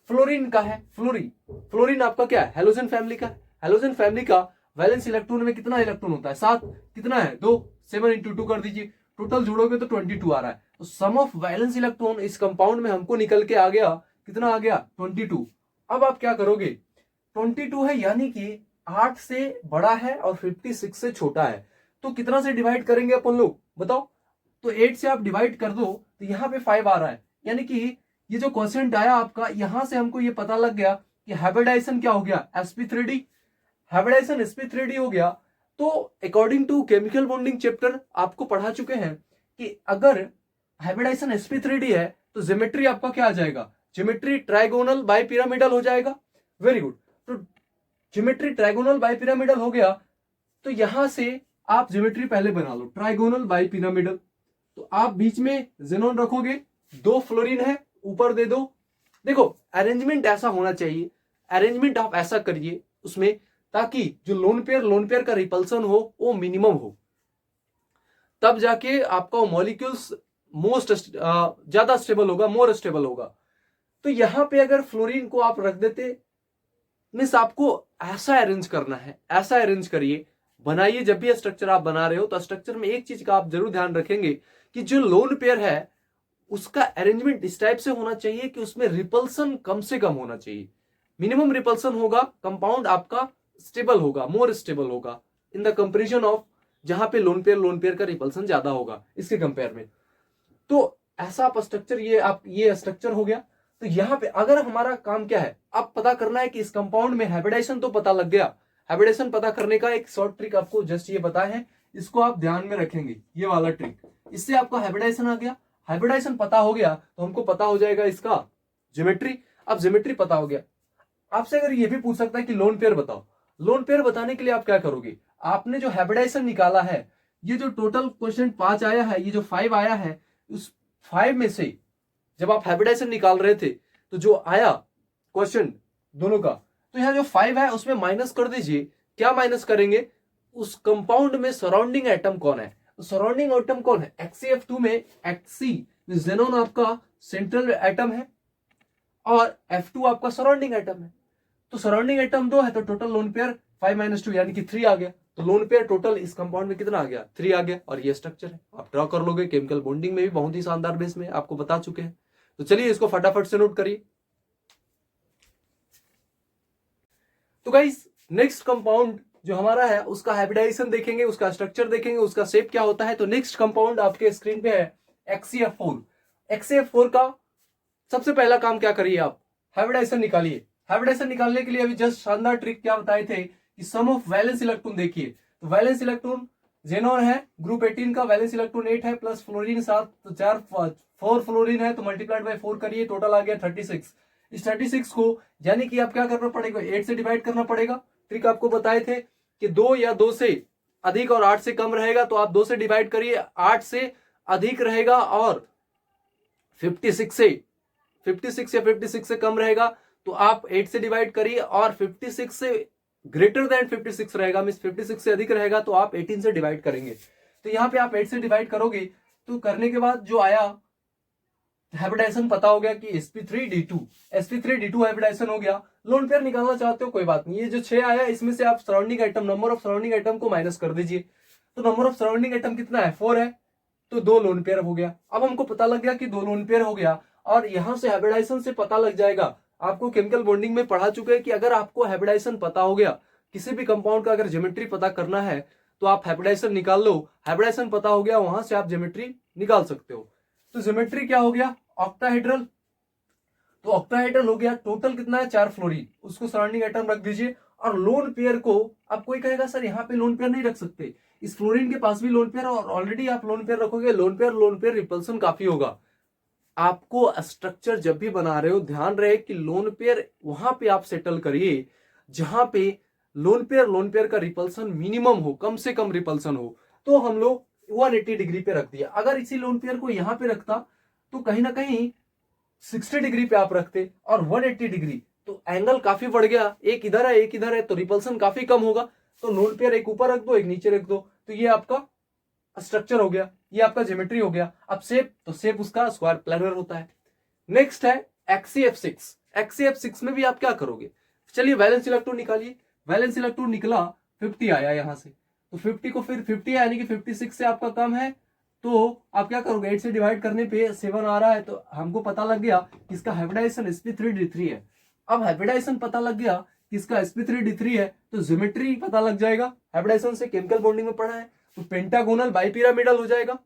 फ्लोरीन का है, फ्लोरीन आपका क्या है, हेलोजन फैमिली का है। हेलोजन फैमिली का वैलेंस इलेक्ट्रॉन में कितना इलेक्ट्रॉन होता है, 7। कितना है, 2। 7 इंटू 2 कर दीजिए, टोटल जोड़ोगे तो 22 आ रहा है। तो सम ऑफ वैलेंस इलेक्ट्रॉन इस कंपाउंड में हमको निकल के आ गया, कितना आ गया, 22। अब आप क्या करोगे, 22 है यानी कि 8 से बड़ा है और 56 से छोटा है, तो कितना से डिवाइड करेंगे अपन लोग, बताओ। तो 8 से आप डिवाइड कर दो तो यहाँ पे 5 आ रहा है, यानी कि ये जो क्वेश्चन आया आपका, यहां से हमको ये पता लग गया कि हाइब्रिडाइजेशन क्या हो गया, sp3d। हाइब्रिडाइजेशन sp3d हो गया। तो according to chemical bonding chapter आपको पढ़ा चुके हैं कि अगर हाइब्रिडाइजेशन sp3d है तो ज्योमेट्री आपका क्या आ जाएगा, ज्योमेट्री ट्राइगोनल बाई पिरामिडल हो जाएगा। Very good. तो ज्योमेट्री ट्राइगोनल बाई पिरामिडल हो गया, तो यहां से आप ज्योमेट्री पहले बना लो, ट्राइगोनल बाई पिरामिडल। तो आप बीच में जेनॉन रखोगे, 2 फ्लोरीन है, ऊपर दे दो। देखो अरेंजमेंट ऐसा होना चाहिए, अरेंजमेंट आप ऐसा करिए उसमें ताकि जो लोन पेयर का रिपल्सन हो वो मिनिमम हो, तब जाके आपका मॉलिक्यूल्स मोस्ट ज्यादा स्टेबल होगा, मोर स्टेबल होगा। तो यहां पे अगर फ्लोरीन को आप रख देते, मीन्स आपको ऐसा अरेंज करना है, ऐसा अरेंज करिए, बनाइए। जब भी स्ट्रक्चर आप बना रहे हो तो स्ट्रक्चर में एक चीज का आप जरूर ध्यान रखेंगे कि जो लोन पेयर है उसका अरेंजमेंट इस टाइप से होना चाहिए कि उसमें रिपल्सन कम से कम होना चाहिए। मिनिमम रिपल्सन होगा, कंपाउंड आपका स्टेबल होगा, मोर स्टेबल होगा इन द कंपेरिजन ऑफ जहां पे लोन पेयर का रिपल्सन ज्यादा होगा इसके कंपेयर में। तो ऐसा आप स्ट्रक्चर, ये स्ट्रक्चर हो गया। तो यहां पे अगर हमारा काम क्या है, अब पता करना है कि इस कंपाउंड में हाइब्रिडाइजेशन तो पता लग गया। हाइब्रिडाइजेशन पता करने का एक शॉर्ट ट्रिक आपको जस्ट ये बताया है, इसको आप ध्यान में रखेंगे, ये वाला ट्रिक। इससे आपका हाइब्रिडाइजेशन आ गया। हाइब्रिडाइजेशन पता हो गया तो हमको पता हो जाएगा इसका ज्योमेट्री। अब ज्योमेट्री पता हो गया, आपसे अगर ये भी पूछ सकता है कि लोन पेयर बताओ, लोन पेयर बताने के लिए आप क्या करोगे, आपने जो हाइब्रिडाइजेशन निकाला है, ये जो टोटल क्वेश्चन 5 आया है, ये जो 5 आया है, उस 5 में से जब आप हाइब्रिडाइजेशन निकाल रहे थे तो जो आया क्वेश्चन दोनों का, तो यहाँ जो 5 है उसमें माइनस कर दीजिए। क्या माइनस करेंगे, उस कंपाउंड में सराउंडिंग एटम कौन है, सराउंडिंग एटम कौन है, HCF2 में Hc जेनॉन आपका सेंट्रल एटम है और F2 आपका सराउंडिंग एटम है। तो सराउंडिंग एटम 2 है तो टोटल लोन पेयर 5 - 2 यानी कि 3 आ गया। तो लोन पेयर टोटल इस कंपाउंड में कितना आ गया, 3 आ गया। और ये स्ट्रक्चर है, आप ड्रॉ कर लोगे। केमिकल बॉन्डिंग में भी बहुत ही शानदार बेस में आपको बता चुके हैं। तो चलिए इसको फटाफट से नोट करिए। तो गाइस नेक्स्ट कंपाउंड जो हमारा है उसका हाइब्रिडाइजेशन देखेंगे, उसका स्ट्रक्चर देखेंगे, उसका शेप क्या होता है। तो नेक्स्ट कंपाउंड आपके स्क्रीन पे है XCF4। XCF4 का सबसे पहला काम क्या करिए आप, हाइब्रिडाइजेशन निकालिए। हाइब्रिडाइजेशन निकालने के लिए अभी जस्ट शानदार ट्रिक क्या बताए थे कि सम ऑफ वैलेंस इलेक्ट्रॉन देखिए। तो वैलेंस इलेक्ट्रॉन जेनॉन है ग्रुप 18 का, वैलेंस इलेक्ट्रॉन 8 है प्लस फ्लोरीन 7, तो 4 फ्लोरीन है, तो मल्टीप्लाइड बाय 4 करिए, टोटल आ गया 36। इस 36 को यानी कि आप क्या करना पड़ेगा, 8 से डिवाइड करना पड़ेगा। ट्रिक आपको बताए थे कि 2 या 2 से अधिक और 8 से कम रहेगा तो आप 2 से डिवाइड करिए, 8 से अधिक रहेगा और 56 या 56 से कम रहेगा तो आप 8 से डिवाइड करिए, और 56 से ग्रेटर देन 56 रहेगा, मींस 56 से अधिक रहेगा तो आप 18 से डिवाइड करेंगे। तो यहां पे आप 8 से डिवाइड करोगे तो करने के बाद जो आया हाइब्रिडाइजेशन पता हो गया कि sp3d2 हाइब्रिडाइजेशन हो गया। लोन पेयर निकालना चाहते हो कोई बात नहीं, ये जो 6 आया इसमें से आप surrounding item, number of surrounding item को माइनस कर दीजिए। तो नंबर ऑफ सराउंडिंग आइटम कितना है, 4 है, तो 2 लोन पेयर हो गया। अब हमको पता लग गया कि 2 लोन पेयर हो गया, और यहां से हाइब्रिडाइजेशन से पता लग जाएगा, आपको केमिकल बॉन्डिंग में पढ़ा चुके हैं कि अगर आपको हाइब्रिडाइजेशन पता हो गया, किसी भी कंपाउंड का अगर ज्योमेट्री पता करना है तो आप हाइब्रिडाइजेशन निकाल लो। हाइब्रिडाइजेशन पता हो गया, वहां से आप ज्योमेट्री निकाल सकते हो। तो ज्योमेट्री क्या हो गया, ऑक्टाहेड्रल। तो ऑक्टाहेड्रल हो गया, टोटल कितना है 4 फ्लोरीन, उसको सराउंडिंग आइटम रख दीजिए। और लोन पेयर को अब कोई कहेगा सर यहाँ पे लोन पेयर नहीं रख सकते, इस फ्लोरीन के पास भी लोन पेयर, और ऑलरेडी आप लोन पेयर रखोगे, लोन पेयर रिपल्सन काफी होगा। आपको स्ट्रक्चर जब भी बना रहे हो ध्यान रहे कि लोन पेयर वहां पे आप सेटल करिए जहां पे लोन पेयर का रिपल्सन मिनिमम हो, कम से कम रिपल्सन हो। तो हम लोग 180 डिग्री पे रख दिया। अगर इसी लोन पेयर को यहां पे रखता तो कहीं ना कहीं 60 डिग्री पे आप रखते, और 180 डिग्री तो एंगल काफी बढ़ गया, एक इधर है एक इधर है, तो रिपल्सन काफी कम होगा। तो लोन पेयर एक ऊपर रख दो एक नीचे रख दो, तो ये आपका स्ट्रक्चर हो गया, ये आपका ज्योमेट्री हो गया। अब शेप, तो शेप उसका स्क्वायर प्लैनर होता है। नेक्स्ट है XCF6। XCF6 में भी आप क्या करोगे, चलिए वैलेंस इलेक्ट्रॉन निकालिए। वैलेंस इलेक्ट्रॉन निकला 50 आया यहां से, तो 50 को फिर 50 यानी कि 56 से आपका कम है, तो आप क्या करोगे, 8 से डिवाइड करने पे 7 आ रहा है, तो हमको पता लग गया कि इसका हाइब्रिडाइजेशन sp3d3 है। अब हाइब्रिडाइजेशन पता लग गया कि इसका sp3d3 है, तो ज्योमेट्री पता लग जाएगा, हाइब्रिडाइजेशन से केमिकल बॉन्डिंग में पढ़ा है, तो पेंटागोनल बाइपिरामिडल हो जाएगा।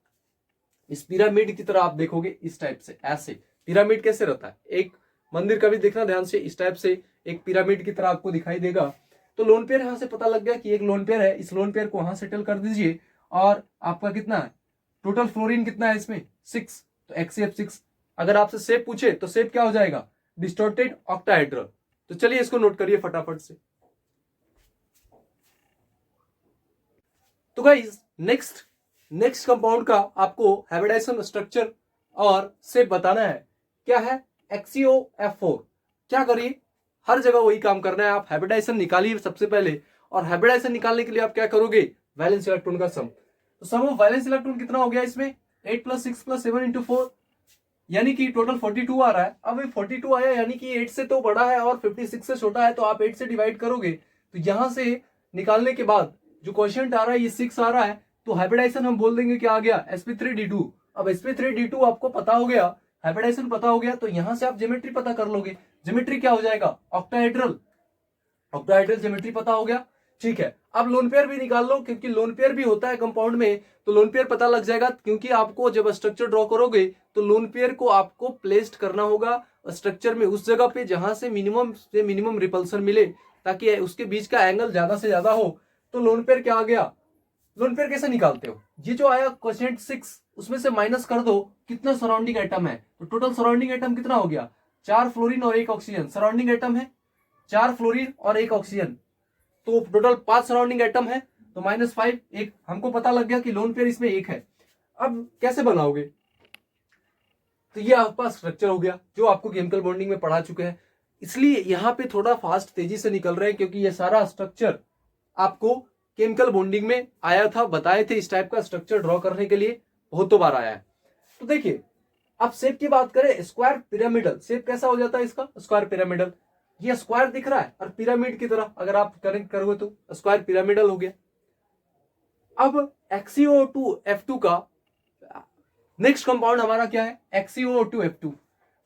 इस पिरामिड की तरह आप देखोगे इस टाइप से, ऐसे पिरामिड कैसे रहता है, एक मंदिर का भी देखना ध्यान से, इस टाइप से एक पिरामिड की तरह आपको दिखाई देगा। तो लोन पेयर यहां से पता लग गया कि एक लोन पेयर है, इस लोन पेयर को वहां सेटल कर दीजिए, और आपका कितना है टोटल फ्लोरीन कितना है इसमें 6, तो XCF6। अगर आपसे शेप पूछे तो शेप क्या हो जाएगा, डिस्टॉर्टेड ऑक्टाहेड्रल। तो चलिए इसको नोट करिए फटाफट से। तो गाइस नेक्स्ट कंपाउंड का आपको हाइब्रिडाइजेशन स्ट्रक्चर और शेप बताना है, क्या है XCOF4। क्या करिए, हर जगह वही काम करना है, आप हाइब्रिडाइजेशन निकालिए सबसे पहले, और हाइब्रिडाइजेशन निकालने के लिए आप क्या करोगे, वैलेंस इलेक्ट्रॉन का सम। तो सम ऑफ वैलेंस इलेक्ट्रॉन कितना हो गया इसमें, 8 + 6 + 7 × 4, यानी कि टोटल 42 आ रहा है। अब 42 आया यानी कि 8 से तो बड़ा है और 56 से छोटा है, तो आप 8 से डिवाइड करोगे, तो यहां से निकालने के बाद जो क्वेश्चन आ रहा है ये 6 आ रहा है, तो हाइब्रिडाइजेशन हम बोल देंगे क्या आ गया, sp3d2। अब sp3d2 आपको पता हो गया, हाइब्रिडाइजेशन पता हो गया, तो यहां से आप ज्योमेट्री पता कर लोगे। ज्योमेट्री क्या हो जाएगा, ऑक्टाहेड्रल ज्योमेट्री पता हो गया, ठीक है। अब लोन पेयर भी निकाल लो, क्योंकि लोन पेयर भी होता है कंपाउंड में, तो लोन पेयर पता लग जाएगा, क्योंकि आपको जब स्ट्रक्चर ड्रॉ करोगे तो लोन पेयर को आपको प्लेस्ड करना होगा स्ट्रक्चर में उस जगह पे जहां से मिनिमम रिपल्सन मिले, ताकि उसके बीच का एंगल ज्यादा से ज्यादा हो। तो लोन पेयर क्या आ गया, लोन पेयर कैसे निकालते हो, ये जो आया क्वेश्चन 6 उसमें से माइनस कर दो कितना सराउंडिंग आइटम है, तो टोटल सराउंडिंग आइटम कितना हो गया, 4 फ्लोरीन और 1 ऑक्सीजन। सराउंडिंग आइटम है 4 फ्लोरीन और 1 ऑक्सीजन, तो टोटल 5 सराउंडिंग आइटम है, तो -5, एक हमको पता लग गया कि लोन पेयर इसमें 1 है। अब कैसे बनाओगे, तो ये आपका स्ट्रक्चर हो गया जो आपको केमिकल बॉन्डिंग में पढ़ा चुके हैं, इसलिए यहां पे थोड़ा फास्ट तेजी से निकल रहे हैं, क्योंकि ये सारा स्ट्रक्चर आपको केमिकल बॉन्डिंग में आया था, बताए थे इस टाइप का स्ट्रक्चर ड्रॉ करने के लिए बहुत बार आया है। तो देखिए अब शेप की बात करें, स्क्वायर पिरामिडल शेप कैसा हो जाता है इसका, स्क्वायर पिरामिडल, ये स्क्वायर दिख रहा है और पिरामिड की तरह अगर आप कनेक्ट करोगे तो स्क्वायर पिरामिडल हो गया। अब XCO2F2 का नेक्स्ट कंपाउंड हमारा क्या है, XCO2F2।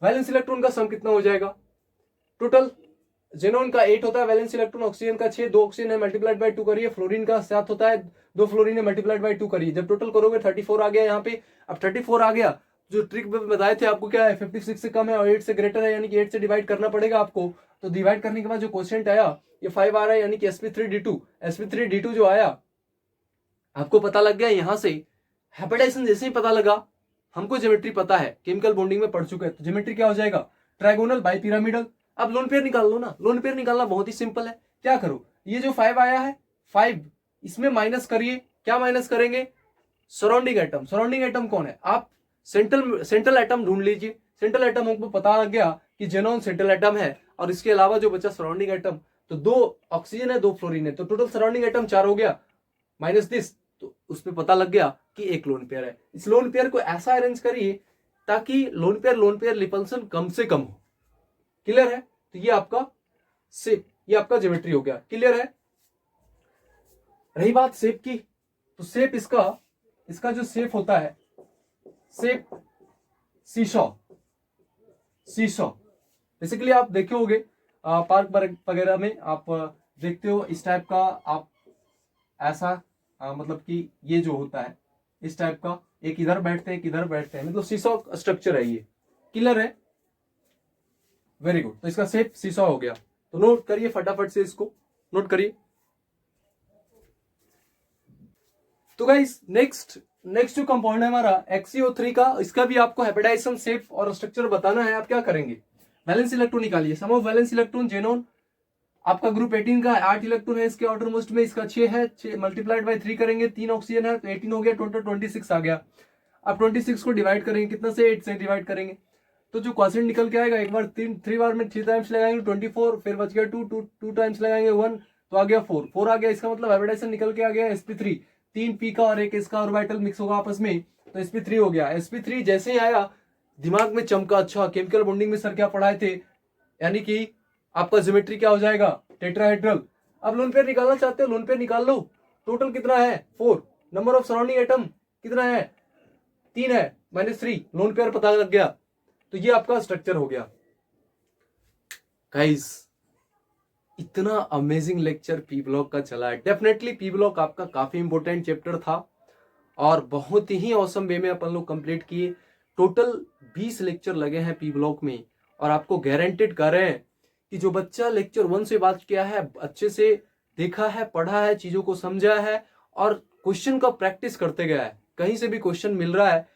वैलेंस इलेक्ट्रॉन का सम कितना हो जाएगा, टोटल जेनोन का 8 होता है वैलेंस इलेक्ट्रॉन, ऑक्सीजन का 6, 2 ऑक्सीजन है मल्टीप्लाइड बाय 2 करिए, फ्लोरीन का 7 होता है, 2 फ्लोरीन है मल्टीप्लाइड बाय 2 करिए, जब टोटल करोगे 34 आ गया यहाँ पे। अब 34 आ गया, जो ट्रिक बताए थे आपको क्या है, 56 से कम है और 8 से ग्रेटर है, यानी कि 8 से डिवाइड करना पड़ेगा आपको। तो डिवाइड करने के बाद जो क्वेश्चन आया ये 5 आ रहा है, यानी कि sp3d2। sp3d2 जो आया आपको पता लग गया यहां से। हाइब्रिडाइजेशन जैसे ही पता लगा, हमको ज्योमेट्री पता है, केमिकल बॉन्डिंग में पढ़ चुके हैं, तो ज्योमेट्री क्या हो जाएगा, ट्रायगोनल बाई पिरामिडल। अब लोन पेयर निकाल लो ना, लोन पेयर निकालना बहुत ही सिंपल है। क्या करो, ये जो 5 आया है 5 इसमें माइनस करिए, क्या माइनस करेंगे, सराउंडिंग एटम। सराउंडिंग एटम कौन है, आप सेंट्रल एटम ढूंढ लीजिए। सेंट्रल एटम हमको पता लग गया कि जेनोन सेंट्रल एटम है, और इसके अलावा जो बचा सराउंडिंग एटम, तो 2 ऑक्सीजन है 2 फ्लोरीन है, तो टोटल सराउंडिंग एटम 4 हो गया, माइनस दिस, तो उसमें पता लग गया कि एक लोन पेयर है। इस लोन पेयर को ऐसा अरेंज करिए ताकि लोन पेयर रिपल्सन कम से कम हो। क्लियर है, तो ये आपका शेप, ये आपका ज्योमेट्री हो गया। क्लियर है, रही बात शेप की, तो शेप इसका जो शेप होता है, शेप सीशॉ। बेसिकली आप देखे होंगे पार्क वगैरह में आप देखते हो इस टाइप का, आप ऐसा मतलब कि ये जो होता है इस टाइप का, एक इधर बैठते हैं एक इधर बैठते हैं, मतलब सीसॉ स्ट्रक्चर है ये। क्लियर है, वेरी गुड। तो इसका शेप सीसॉ हो गया, तो नोट करिए फटाफट से, इसको नोट करिए। तो गाइस नेक्स्ट जो कंपाउंड है हमारा XeO3 का, इसका भी आपको हाइब्रिडाइजेशन शेप और स्ट्रक्चर बताना है। आप क्या करेंगे, वैलेंस इलेक्ट्रॉन निकालिए। सम ऑफ वैलेंस इलेक्ट्रॉन जेनोन आपका ग्रुप 18 का 8 इलेक्ट्रॉन है, इसके आउटर मोस्ट में इसका 6 है, 6 मल्टीप्लाइड बाय 3 करेंगे, 3 ऑक्सीजन है तो 18 हो गया, टोटल 26 आ गया। अब 26 को डिवाइड करेंगे कितना से, 8 से डिवाइड करेंगे, तो जो क्वेश्चन निकल के आएगा, एक बार 3 बार में 3 टाइम्स लगाएंगे 24, फिर बच गया 2 टाइम्स लगाएंगे 1, तो आ गया 4 आ गया। इसका मतलब हाइब्रिडाइजेशन निकल के आ गया sp3, 3 p का और एक इसका ऑर्बिटल मिक्स होगा आपस में, तो sp3 हो गया। sp3 जैसे ही आया दिमाग में चमका, अच्छा केमिकल बॉन्डिंग में सर क्या पढ़ाए थे, यानी कि आपका ज्योमेट्री क्या हो जाएगा, टेट्राहेड्रल। अब लोन पेयर निकालना चाहते हो, लोन पेयर निकाल लो। टोटल कितना है 4, नंबर ऑफ सराउंडिंग एटम कितना है 3 है, -3, लोन पेयर पता लग गया, तो ये आपका स्ट्रक्चर हो गया। गाइस इतना अमेजिंग लेक्चर पी ब्लॉक का चला है। डेफिनेटली पी ब्लॉक आपका काफी इंपॉर्टेंट चैप्टर था और बहुत ही औसम वे में अपन लोग कंप्लीट किए। टोटल 20 लेक्चर लगे हैं पी ब्लॉक में, और आपको गारंटेड कर रहे हैं कि जो बच्चा लेक्चर 1 से बात किया है, अच्छे से देखा है, पढ़ा है, चीजों को समझा है और क्वेश्चन का प्रैक्टिस करते गया है, कहीं से भी क्वेश्चन मिल रहा है,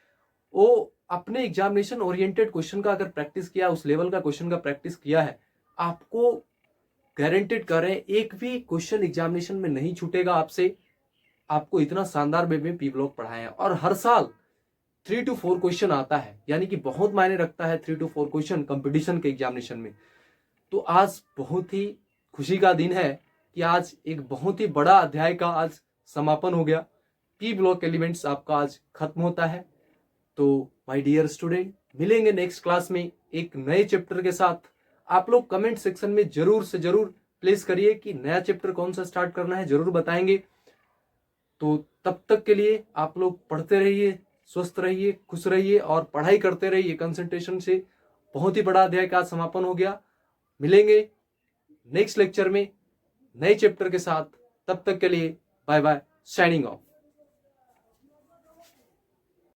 वो अपने एग्जामिनेशन ओरिएंटेड क्वेश्चन का अगर प्रैक्टिस किया, उस लेवल का क्वेश्चन का प्रैक्टिस किया है, आपको गारंटेड कर रहे हैं एक भी क्वेश्चन एग्जामिनेशन में नहीं छूटेगा आपसे। आपको इतना शानदार वे में पी ब्लॉक पढ़ाए हैं, और हर साल 3 to 4 क्वेश्चन आता है, यानी कि बहुत मायने रखता है 3 to 4 क्वेश्चन कंपटीशन के एग्जामिनेशन में। तो आज बहुत ही खुशी का दिन है कि आज एक बहुत ही बड़ा अध्याय का आज समापन हो गया। पी ब्लॉक एलिमेंट्स आपका आज खत्म होता है। तो माय डियर स्टूडेंट, मिलेंगे नेक्स्ट क्लास में एक नए चैप्टर के साथ। आप लोग कमेंट सेक्शन में जरूर से जरूर प्लेस करिए कि नया चैप्टर कौन सा स्टार्ट करना है, जरूर बताएंगे। तो तब तक के लिए आप लोग पढ़ते रहिए, स्वस्थ रहिए, खुश रहिए और पढ़ाई करते रहिए कंसंट्रेशन से। बहुत ही बड़ा अध्याय का समापन हो गया। मिलेंगे नेक्स्ट लेक्चर में नए चैप्टर के साथ, तब तक के लिए बाय बाय, साइनिंग ऑफ।